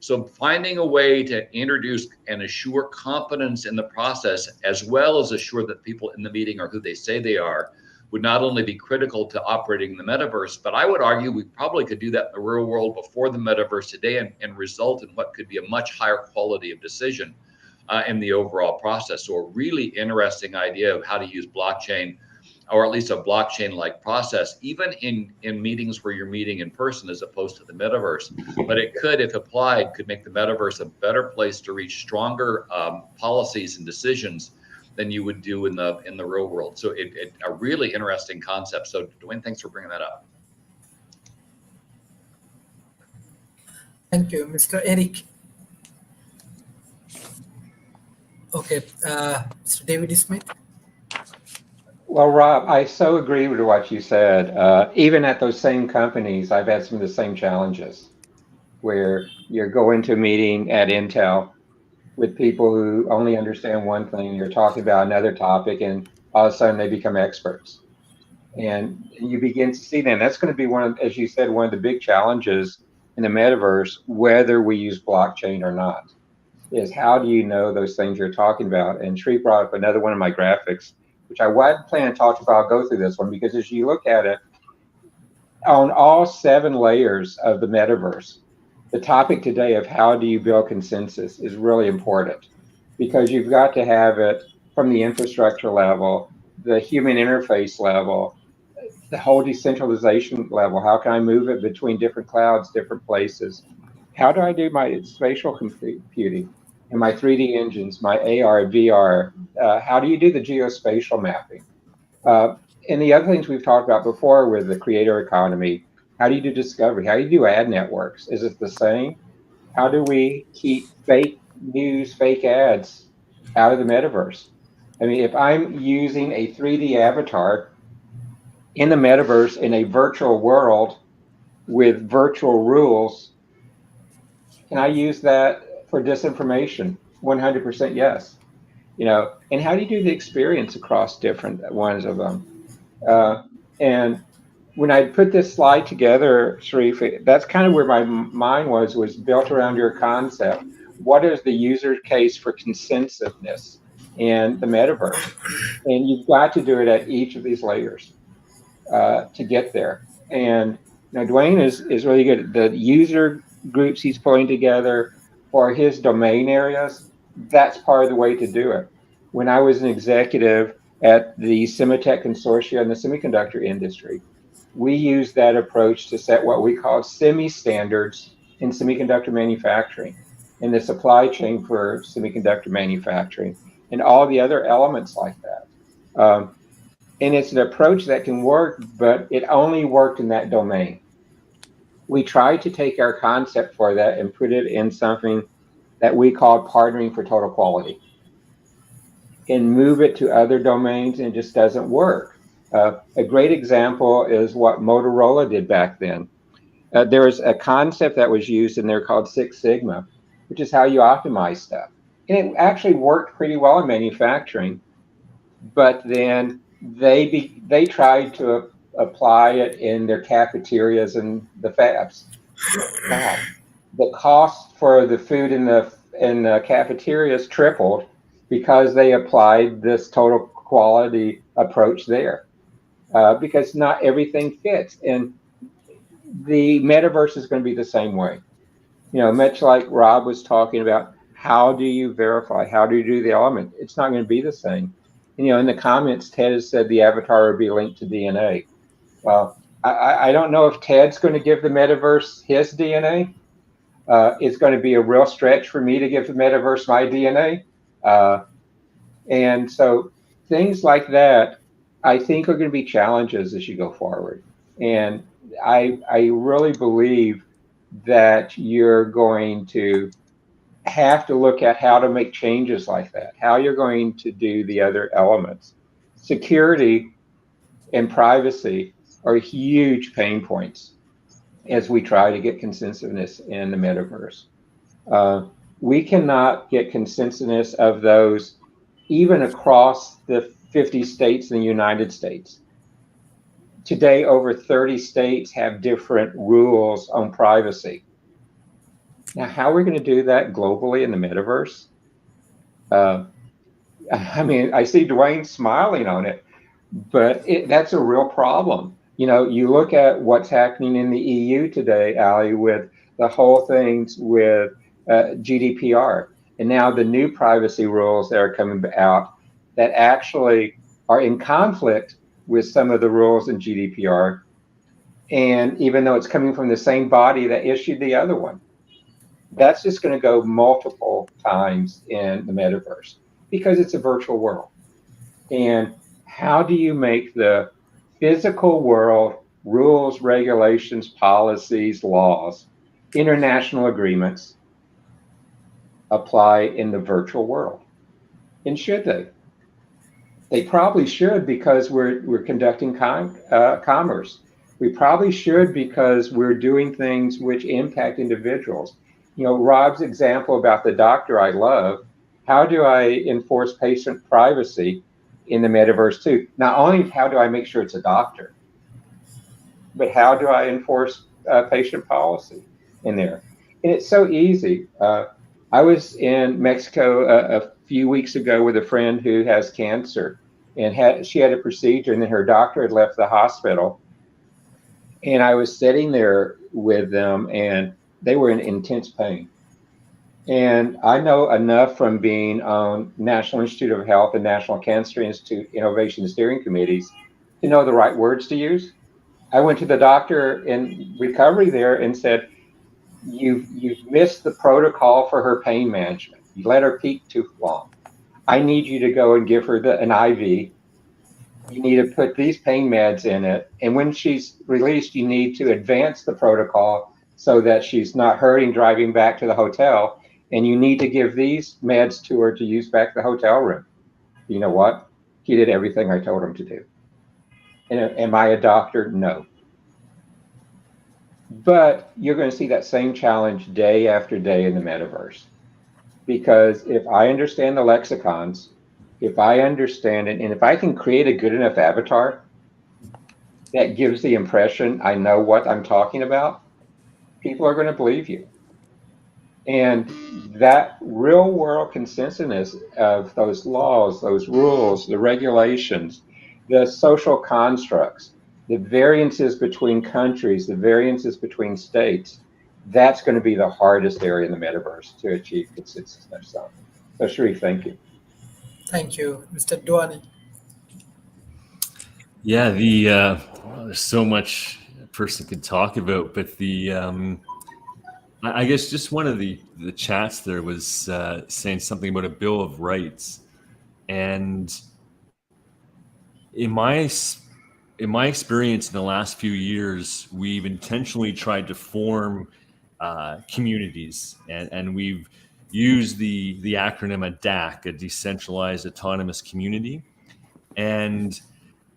So finding a way to introduce and assure competence in the process, as well as assure that people in the meeting are who they say they are, would not only be critical to operating in the metaverse, but I would argue we probably could do that in the real world before the metaverse today, and result in what could be a much higher quality of decision in the overall process. So a really interesting idea of how to use blockchain, or at least a blockchain-like process, even in meetings where you're meeting in person as opposed to the metaverse. But it could, if applied, could make the metaverse a better place to reach stronger policies and decisions than you would do in the real world. So a really interesting concept. So Dwayne, thanks for bringing that up. Thank you, Mr. Eric. Okay, Mr. David Smith. Well, Rob, I so agree with what you said. Even at those same companies, I've had some of the same challenges where you're going to a meeting at Intel with people who only understand one thing. You're talking about another topic, and all of a sudden they become experts. And you begin to see them. That's going to be as you said, one of the big challenges in the metaverse, whether we use blockchain or not, is how do you know those things you're talking about? And Sharif brought up another one of my graphics, which I wasn't planning to talk about. I'll go through this one, because as you look at it, on all 7 layers of the metaverse, the topic today of how do you build consensus is really important, because you've got to have it from the infrastructure level, the human interface level, the whole decentralization level. How can I move it between different clouds, different places? How do I do my spatial computing? and my 3D engines, my AR, VR. How do you do the geospatial mapping? And the other things we've talked about before with the creator economy, how do you do discovery? How do you do ad networks? Is it the same? How do we keep fake news, fake ads out of the metaverse? I mean, if I'm using a 3D avatar in the metaverse in a virtual world with virtual rules, can I use that for disinformation? 100% yes. You know, and how do you do the experience across different ones of them? And when I put this slide together, Sharif, that's kind of where my mind was built around your concept. What is the user case for consensiveness in the metaverse? And you've got to do it at each of these layers to get there. And you know, Dwayne is really good. The user groups he's pulling together for his domain areas, that's part of the way to do it. When I was an executive at the Semitech Consortia in the semiconductor industry, we used that approach to set what we call semi-standards in semiconductor manufacturing, in the supply chain for semiconductor manufacturing, and all the other elements like that. And it's an approach that can work, but it only worked in that domain. We tried to take our concept for that and put it in something that we called partnering for total quality and move it to other domains, and it just doesn't work. A great example is what Motorola did back then. There was a concept that was used in there called Six Sigma, which is how you optimize stuff. And it actually worked pretty well in manufacturing, but then they tried to apply it in their cafeterias and the fabs. God, the cost for the food in the cafeterias tripled because they applied this total quality approach there. Because not everything fits, and the metaverse is going to be the same way. You know, much like Rob was talking about, how do you verify? How do you do the element? It's not going to be the same. And, you know, in the comments, Ted has said the avatar will be linked to DNA. Well, I don't know if Ted's going to give the metaverse his DNA. It's going to be a real stretch for me to give the metaverse my DNA. And so things like that, I think, are going to be challenges as you go forward. And I really believe that you're going to have to look at how to make changes like that, how you're going to do the other elements. Security and privacy are huge pain points as we try to get consensus in the metaverse. We cannot get consensus of those even across the 50 states in the United States. Today, over 30 states have different rules on privacy. Now, how are we going to do that globally in the metaverse? I mean, I see Dwayne smiling on it, but that's a real problem. You know, you look at what's happening in the EU today, Ali, with the whole things with GDPR, and now the new privacy rules that are coming out that actually are in conflict with some of the rules in GDPR. And even though it's coming from the same body that issued the other one, that's just going to go multiple times in the metaverse because it's a virtual world. And how do you make the physical world rules, regulations, policies, laws, international agreements apply in the virtual world? And should they? They probably should, because we're conducting commerce. We probably should because we're doing things which impact individuals. You know, Rob's example about the doctor I love. How do I enforce patient privacy in the metaverse too? Not only how do I make sure it's a doctor, but how do I enforce patient policy in there? And it's so easy. I was in Mexico a few weeks ago with a friend who has cancer, and she had a procedure, and then her doctor had left the hospital. And I was sitting there with them, and they were in intense pain. And I know enough from being on National Institute of Health and National Cancer Institute Innovation Steering Committees to know the right words to use. I went to the doctor in recovery there and said, you've missed the protocol for her pain management. You let her peek too long. I need you to go and give her an IV. You need to put these pain meds in it. And when she's released, you need to advance the protocol so that she's not hurting driving back to the hotel. And you need to give these meds to her to use back the hotel room. You know what? He did everything I told him to do. And am I a doctor? No. But you're going to see that same challenge day after day in the metaverse. Because if I understand the lexicons, if I understand it, and if I can create a good enough avatar that gives the impression I know what I'm talking about, people are going to believe you. And that real world consensus of those laws, those rules, the regulations, the social constructs, the variances between countries, the variances between states, that's going to be the hardest area in the metaverse to achieve consensus on. So Sharif, thank you. Thank you, Mr. Duani. Yeah, there's so much a person could talk about, but I guess just one of the chats there was saying something about a Bill of Rights, and in my experience in the last few years, we've intentionally tried to form communities, and we've used the acronym a DAC, a decentralized autonomous community, and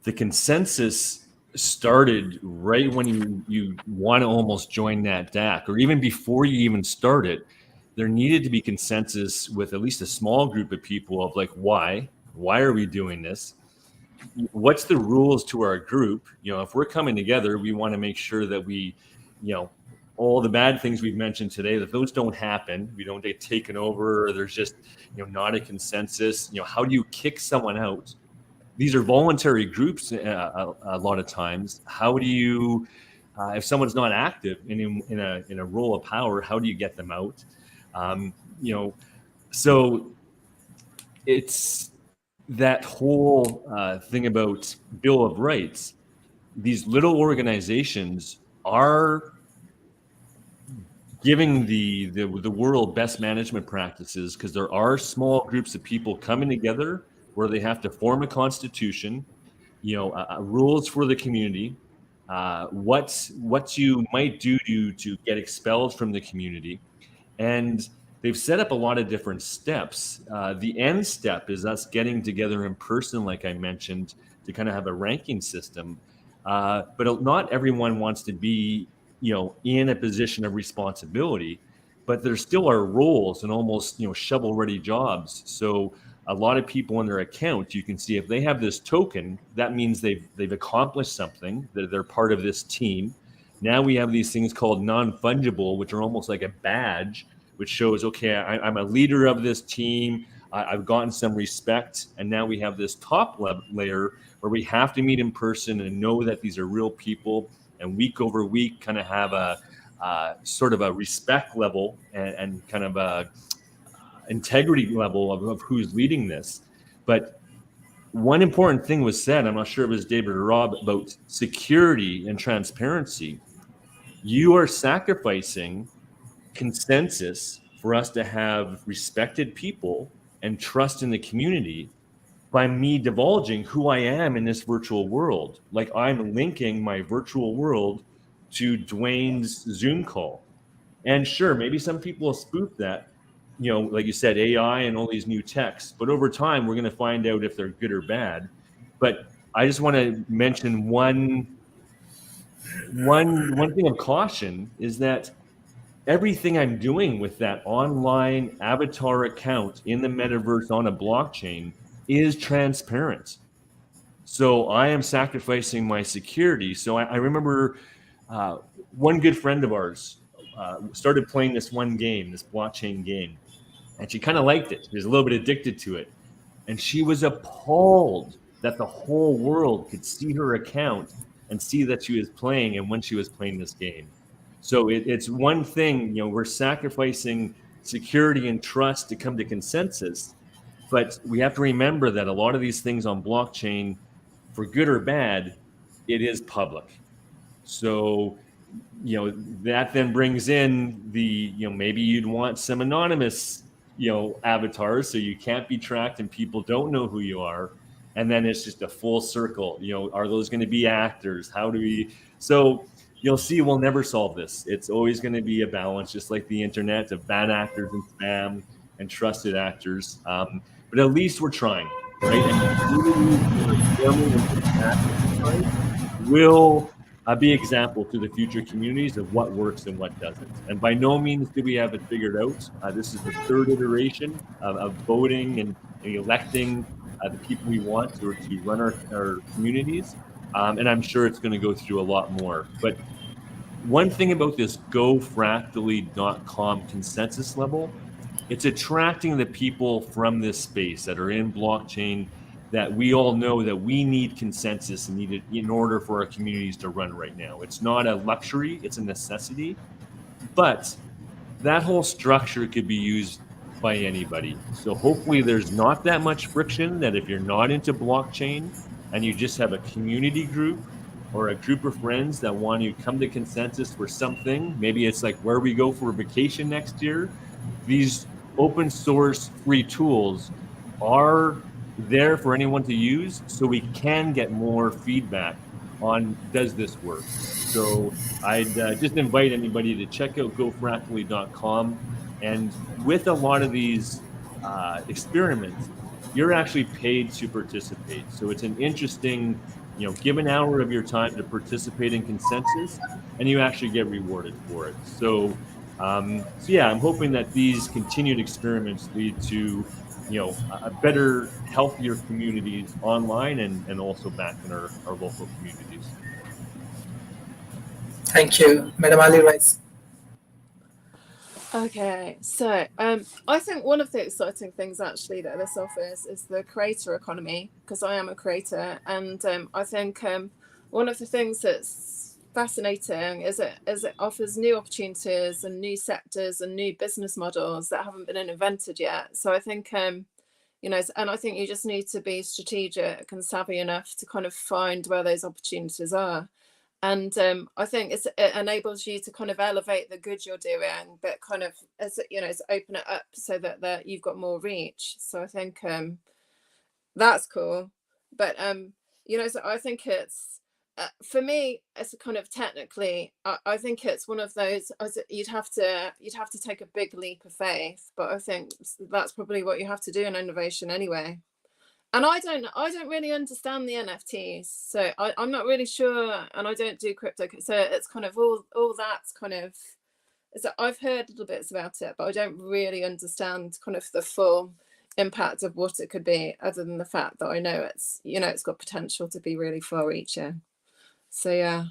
the consensus started right when you want to almost join that DAC, or even before you even start it. There needed to be consensus with at least a small group of people of like, why are we doing this? What's the rules to our group? If we're coming together, we want to make sure that we, all the bad things we've mentioned today, that those don't happen. We don't get taken over, or there's just, not a consensus. How do you kick someone out? These are voluntary groups a lot of times. How do you, if someone's not active in a role of power, how do you get them out? So it's that whole thing about Bill of Rights. These little organizations are giving the world best management practices, because there are small groups of people coming together where they have to form a constitution, rules for the community, what you might do to get expelled from the community. And they've set up a lot of different steps. The end step is us getting together in person, like I mentioned, to kind of have a ranking system. But not everyone wants to be, in a position of responsibility, but there still are roles and almost, shovel-ready jobs. So a lot of people in their account, you can see if they have this token, that means they've accomplished something, that they're part of this team. Now we have these things called non-fungible, which are almost like a badge, which shows, okay, I'm a leader of this team. I've gotten some respect. And now we have this top layer where we have to meet in person and know that these are real people, and week over week kind of have a sort of a respect level and kind of a integrity level of who's leading this. But one important thing was said, I'm not sure if it was David or Rob, about security and transparency. You are sacrificing consensus for us to have respected people and trust in the community by me divulging who I am in this virtual world. Like, I'm linking my virtual world to Dwayne's Zoom call. And sure, maybe some people will spoof that, like you said, AI and all these new techs. But over time, we're going to find out if they're good or bad. But I just want to mention one thing of caution is that everything I'm doing with that online avatar account in the metaverse on a blockchain is transparent. So I am sacrificing my security. So I remember one good friend of ours started playing this one game, this blockchain game, and she kind of liked it. She was a little bit addicted to it. And she was appalled that the whole world could see her account and see that she was playing and when she was playing this game. So it's one thing, we're sacrificing security and trust to come to consensus, but we have to remember that a lot of these things on blockchain, for good or bad, it is public. So, that then brings in the, maybe you'd want some anonymous, avatars, so you can't be tracked and people don't know who you are. And then it's just a full circle. Are those going to be actors? How do we? So you'll see, we'll never solve this. It's always going to be a balance, just like the internet, of bad actors and spam and trusted actors. But at least we're trying, right? And communities that are forming and active will be example to the future communities of what works and what doesn't. And by no means do we have it figured out. This is the third iteration of voting and electing the people we want to run our communities. And I'm sure it's going to go through a lot more. But one thing about this gofractally.com consensus level, it's attracting the people from this space that are in blockchain, that we all know that we need consensus and need it in order for our communities to run right now. It's not a luxury, it's a necessity. But that whole structure could be used by anybody. So hopefully there's not that much friction, that if you're not into blockchain and you just have a community group or a group of friends that want to come to consensus for something, maybe it's like where we go for a vacation next year, these open source free tools are there for anyone to use, so we can get more feedback on, does this work? So I'd just invite anybody to check out gofractally.com. And with a lot of these experiments, you're actually paid to participate. So it's an interesting, give an hour of your time to participate in consensus, and you actually get rewarded for it. So yeah, I'm hoping that these continued experiments lead to a better, healthier communities online and also back in our local communities. Thank you, Madam Ali Rice. Okay, so I think one of the exciting things actually that this offers is the creator economy, because I am a creator, and I think one of the things that's fascinating is it offers new opportunities and new sectors and new business models that haven't been invented yet. So I think and I think you just need to be strategic and savvy enough to kind of find where those opportunities are. And I think it enables you to kind of elevate the good you're doing, but kind of it's open it up so that you've got more reach. So I think that's cool. But so I think it's for me, it's a kind of technically, I think it's one of those, you'd have to take a big leap of faith. But I think that's probably what you have to do in innovation anyway. And I don't really understand the NFTs, so I'm not really sure, and I don't do crypto, so it's kind of all that's kind of. So I've heard little bits about it, but I don't really understand kind of the full impact of what it could be, other than the fact that I know it's it's got potential to be really far-reaching. So yeah.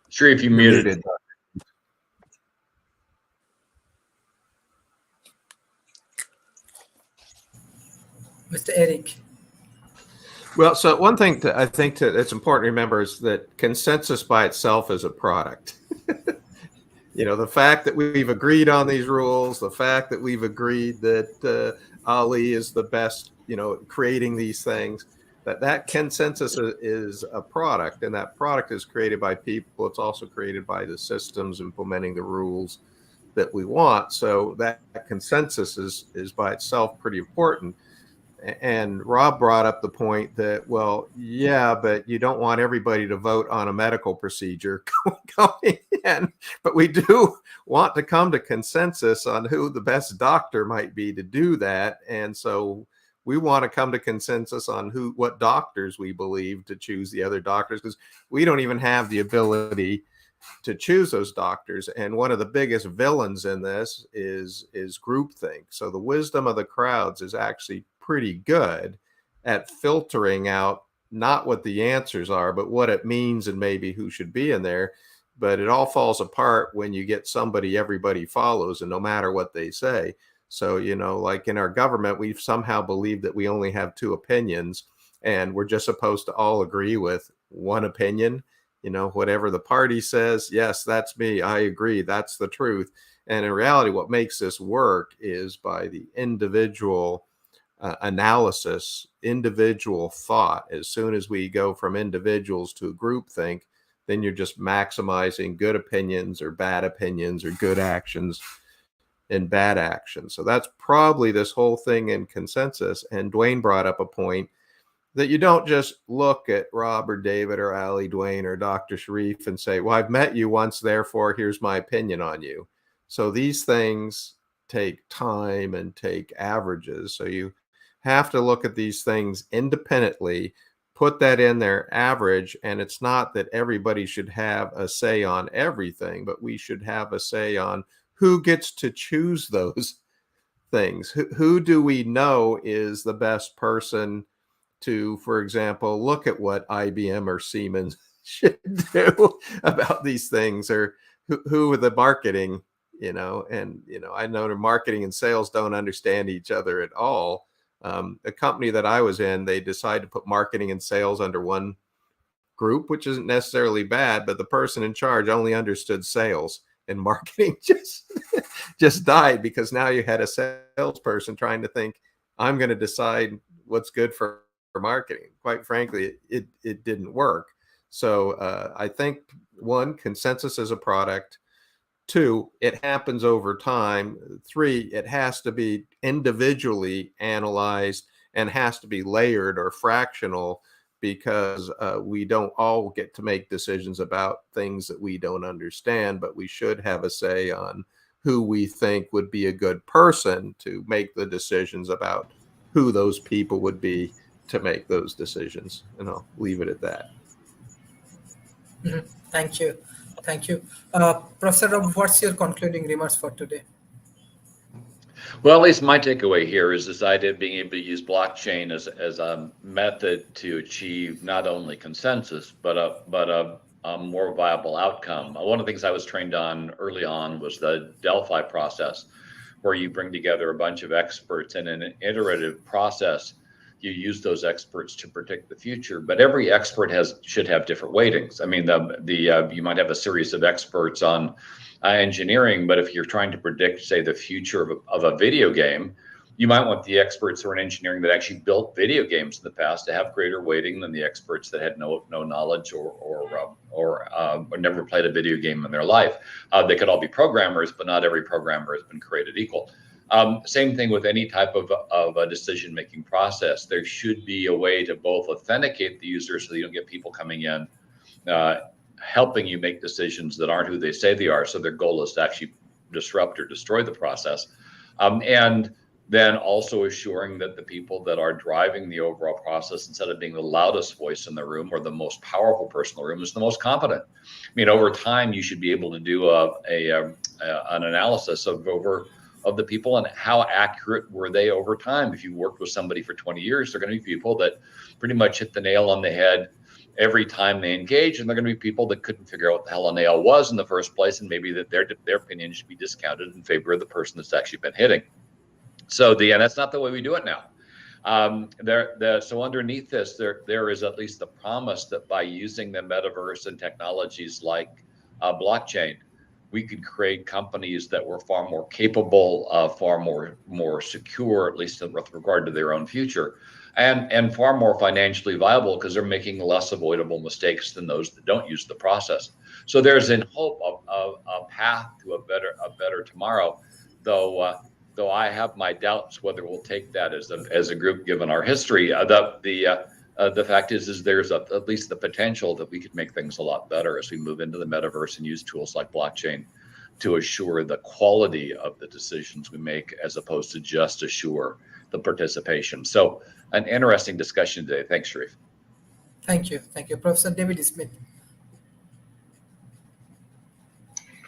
Sharif, you muted. Mr. Eric. Well, so one thing that's important to remember is that consensus by itself is a product. The fact that we've agreed on these rules, the fact that we've agreed that Ali is the best, creating these things, that consensus is a product, and that product is created by people. It's also created by the systems implementing the rules that we want. So that consensus is by itself pretty important. And Rob brought up the point that, well, yeah, but you don't want everybody to vote on a medical procedure going in, but we do want to come to consensus on who the best doctor might be to do that. And so we want to come to consensus on what doctors we believe to choose the other doctors, because we don't even have the ability to choose those doctors. And one of the biggest villains in this is groupthink. So the wisdom of the crowds is actually pretty good at filtering out not what the answers are, but what it means and maybe who should be in there. But it all falls apart when you get somebody everybody follows, and no matter what they say. So, like in our government, we've somehow believed that we only have two opinions, and we're just supposed to all agree with one opinion. Whatever the party says, yes, that's me, I agree, that's the truth. And in reality, what makes this work is by the individual analysis, individual thought. As soon as we go from individuals to groupthink, then you're just maximizing good opinions or bad opinions or good actions and bad actions. So that's probably this whole thing in consensus. And Dwayne brought up a point that you don't just look at Rob or David or Ali, Dwayne or Dr. Sharif and say, well, I've met you once, therefore here's my opinion on you. So these things take time and take averages. So you have to look at these things independently, put that in their average. And it's not that everybody should have a say on everything, but we should have a say on who gets to choose those things. Who do we know is the best person to, for example, look at what IBM or Siemens should do about these things, or who are the marketing, and, I know the marketing and sales don't understand each other at all. A company that I was in, they decided to put marketing and sales under one group, which isn't necessarily bad, but the person in charge only understood sales, and marketing just died, because now you had a salesperson trying to think, I'm going to decide what's good for marketing. Quite frankly, it didn't work. So I think, one, consensus is a product. Two, it happens over time. Three, it has to be individually analyzed and has to be layered or fractional, because we don't all get to make decisions about things that we don't understand, but we should have a say on who we think would be a good person to make the decisions about who those people would be to make those decisions. And I'll leave it at that. Mhm. Thank you. Thank you. Professor Rob, what's your concluding remarks for today? Well, at least my takeaway here is this idea of being able to use blockchain as a method to achieve not only consensus, but a more viable outcome. One of the things I was trained on early on was the Delphi process, where you bring together a bunch of experts in an iterative process. You use those experts to predict the future, but every expert should have different weightings. I mean, you might have a series of experts on engineering, but if you're trying to predict, say, the future of a video game, you might want the experts who are in engineering that actually built video games in the past to have greater weighting than the experts that had no knowledge or never played a video game in their life. They could all be programmers, but not every programmer has been created equal. Same thing with any type of a decision-making process. There should be a way to both authenticate the user so you don't get people coming in helping you make decisions that aren't who they say they are. So their goal is to actually disrupt or destroy the process. And then also assuring that the people that are driving the overall process, instead of being the loudest voice in the room or the most powerful person in the room, is the most competent. I mean, over time, you should be able to do an analysis of the people and how accurate were they over time. If you worked with somebody for 20 years, they're going to be people that pretty much hit the nail on the head every time they engage, and they're going to be people that couldn't figure out what the hell a nail was in the first place, and maybe that their opinion should be discounted in favor of the person that's actually been hitting. So and that's not the way we do it now. So underneath this, there is at least the promise that by using the metaverse and technologies like blockchain, we could create companies that were far more capable, far more secure, at least with regard to their own future, and far more financially viable, because they're making less avoidable mistakes than those that don't use the process. So there's in hope of a path to a better tomorrow, though I have my doubts whether we'll take that as a group given our history. The fact is there's at least the potential that we could make things a lot better as we move into the metaverse and use tools like blockchain to assure the quality of the decisions we make, as opposed to just assure the participation. So an interesting discussion today. Thanks, Sharif. Thank you. Thank you. Professor David Smith.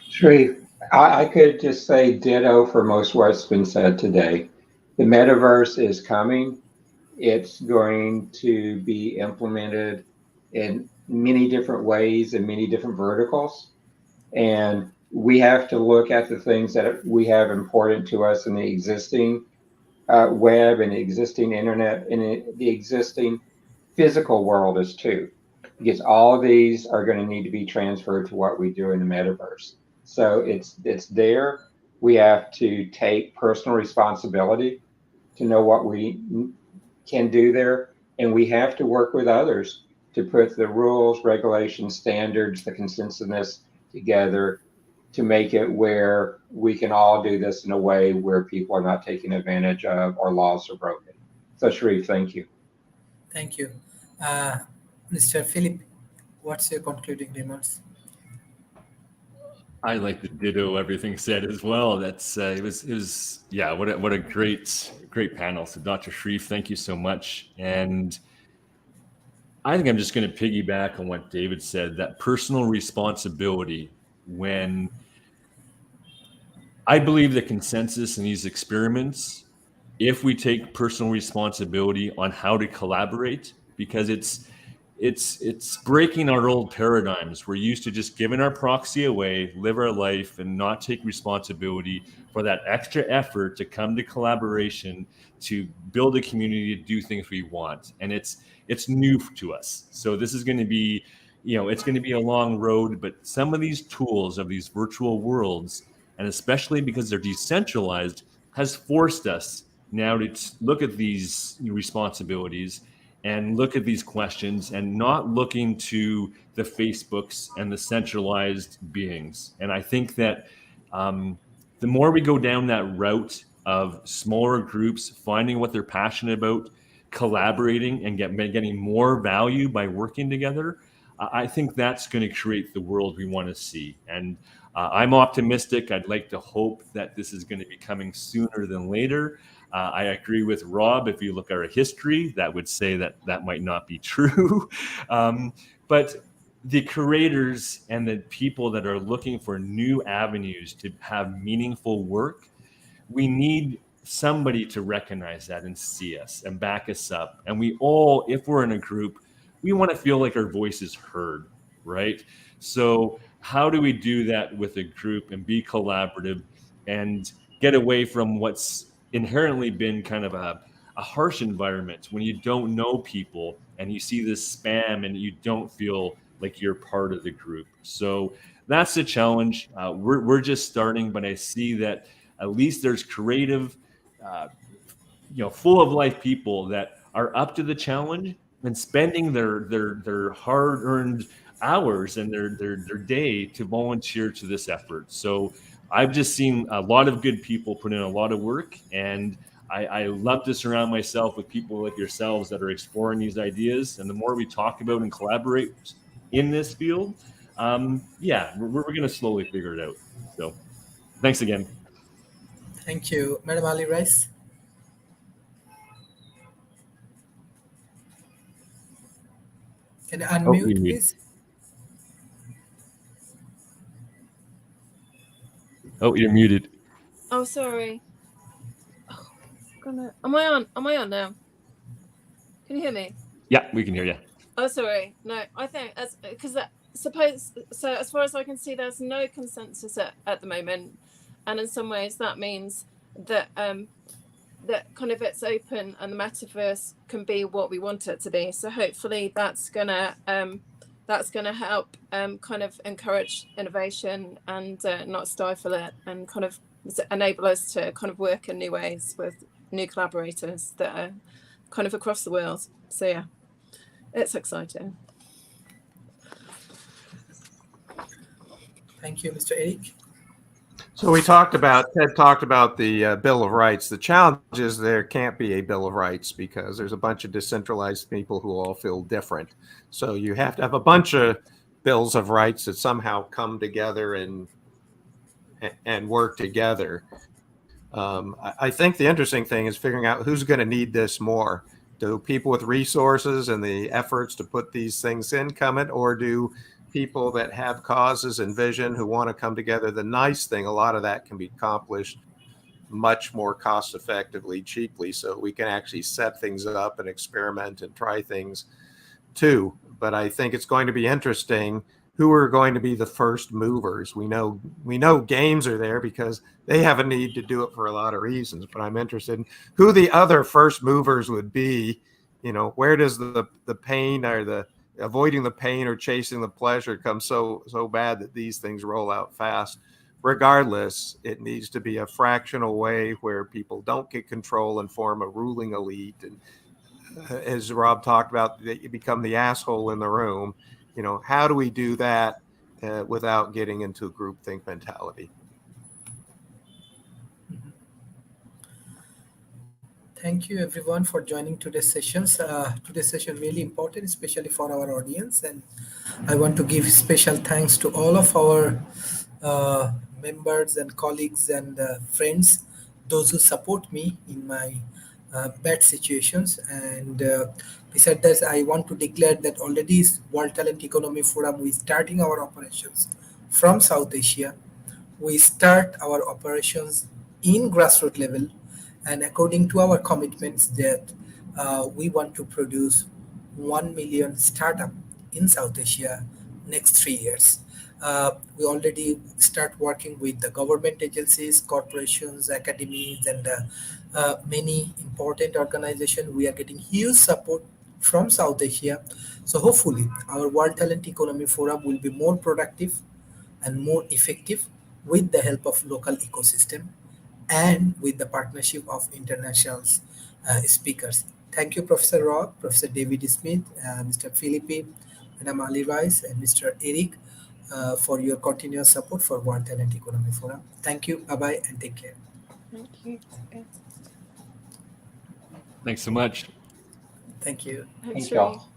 Sharif, I could just say ditto for most what's been said today. The metaverse is coming. It's going to be implemented in many different ways and many different verticals. And we have to look at the things that we have important to us in the existing web and the existing internet and the existing physical world as too, because all of these are going to need to be transferred to what we do in the metaverse. So it's there. We have to take personal responsibility to know what we can do there. And we have to work with others to put the rules, regulations, standards, the consensus together to make it where we can all do this in a way where people are not taken advantage of or laws are broken. So Sharif, thank you. Thank you. Uh, Mr. Philip, what's your concluding remarks? I like to ditto everything said as well. That's it was yeah. What a great panel. So Dr. Sharif, thank you so much. And I think I'm just going to piggyback on what David said. That personal responsibility. When I believe the consensus in these experiments, if we take personal responsibility on how to collaborate, because it's breaking our old paradigms. We're used to just giving our proxy away, live our life, and not take responsibility for that extra effort to come to collaboration, to build a community, to do things we want. And it's new to us. So this is going to be, it's going to be a long road, but some of these tools of these virtual worlds, and especially because they're decentralized, has forced us now to look at these responsibilities and look at these questions and not looking to the Facebooks and the centralized beings. And I think that the more we go down that route of smaller groups, finding what they're passionate about, collaborating and getting more value by working together, I think that's going to create the world we want to see. And I'm optimistic. I'd like to hope that this is going to be coming sooner than later. I agree with Rob. If you look at our history, that would say that might not be true. But the creators and the people that are looking for new avenues to have meaningful work, we need somebody to recognize that and see us and back us up. And we all, if we're in a group, we want to feel like our voice is heard, right? So how do we do that with a group and be collaborative and get away from what's inherently been kind of a harsh environment when you don't know people and you see this spam and you don't feel like you're part of the group? So that's the challenge. We're just starting, but I see that at least there's creative, full of life people that are up to the challenge and spending their hard-earned hours and their day to volunteer to this effort. So I've just seen a lot of good people put in a lot of work, and I love to surround myself with people like yourselves that are exploring these ideas. And the more we talk about and collaborate in this field, we're going to slowly figure it out. So thanks again. Thank you. Madam Ali Rice. Can you unmute, please? Oh, you're muted. Oh, sorry. Am I on now? Can you hear me? Yeah, we can hear you. Oh, sorry. No, I think because as far as I can see, there's no consensus at the moment, and in some ways that means that that kind of it's open and the metaverse can be what we want it to be. So hopefully that's gonna help kind of encourage innovation and not stifle it, and kind of enable us to kind of work in new ways with new collaborators that are kind of across the world. So yeah, it's exciting. Thank you, Mr. Eric. So Ted talked about the Bill of Rights. The challenge is there can't be a Bill of Rights because there's a bunch of decentralized people who all feel different. So you have to have a bunch of bills of rights that somehow come together and work together. I think the interesting thing is figuring out who's going to need this more. Do people with resources and the efforts to put these things in come it, or do people that have causes and vision who want to come together? The nice thing, a lot of that can be accomplished much more cost effectively, cheaply, so we can actually set things up and experiment and try things too. But I think it's going to be interesting who are going to be the first movers. We know games are there because they have a need to do it for a lot of reasons, but I'm interested in who the other first movers would be. Where does the pain or the avoiding the pain or chasing the pleasure come so bad that these things roll out fast? regardless, it needs to be a fractional way where people don't get control and form a ruling elite. And as Rob talked about, that you become the asshole in the room. How do we do that without getting into a groupthink mentality? Thank you everyone for joining today's sessions. Today's session really important, especially for our audience. And I want to give special thanks to all of our members and colleagues and friends, those who support me in my bad situations. And besides that, I want to declare that already World Talent Economy Forum, we starting our operations from South Asia. We start our operations in grassroots level, and according to our commitments that we want to produce 1 million startup in South Asia next 3 years. We already start working with the government agencies, corporations, academies, and many important organizations. We are getting huge support from South Asia. So hopefully our World Talent Economy Forum will be more productive and more effective with the help of local ecosystem and with the partnership of international speakers. Thank you, Professor Rob, Professor David Smith, Mr. Philippi, Madam Ali Rice, and Mr. Eric for your continuous support for World Talent Economy Forum. Thank you, bye-bye, and take care. Thank you. Thanks so much. Thank you. Thanks, Thank y'all.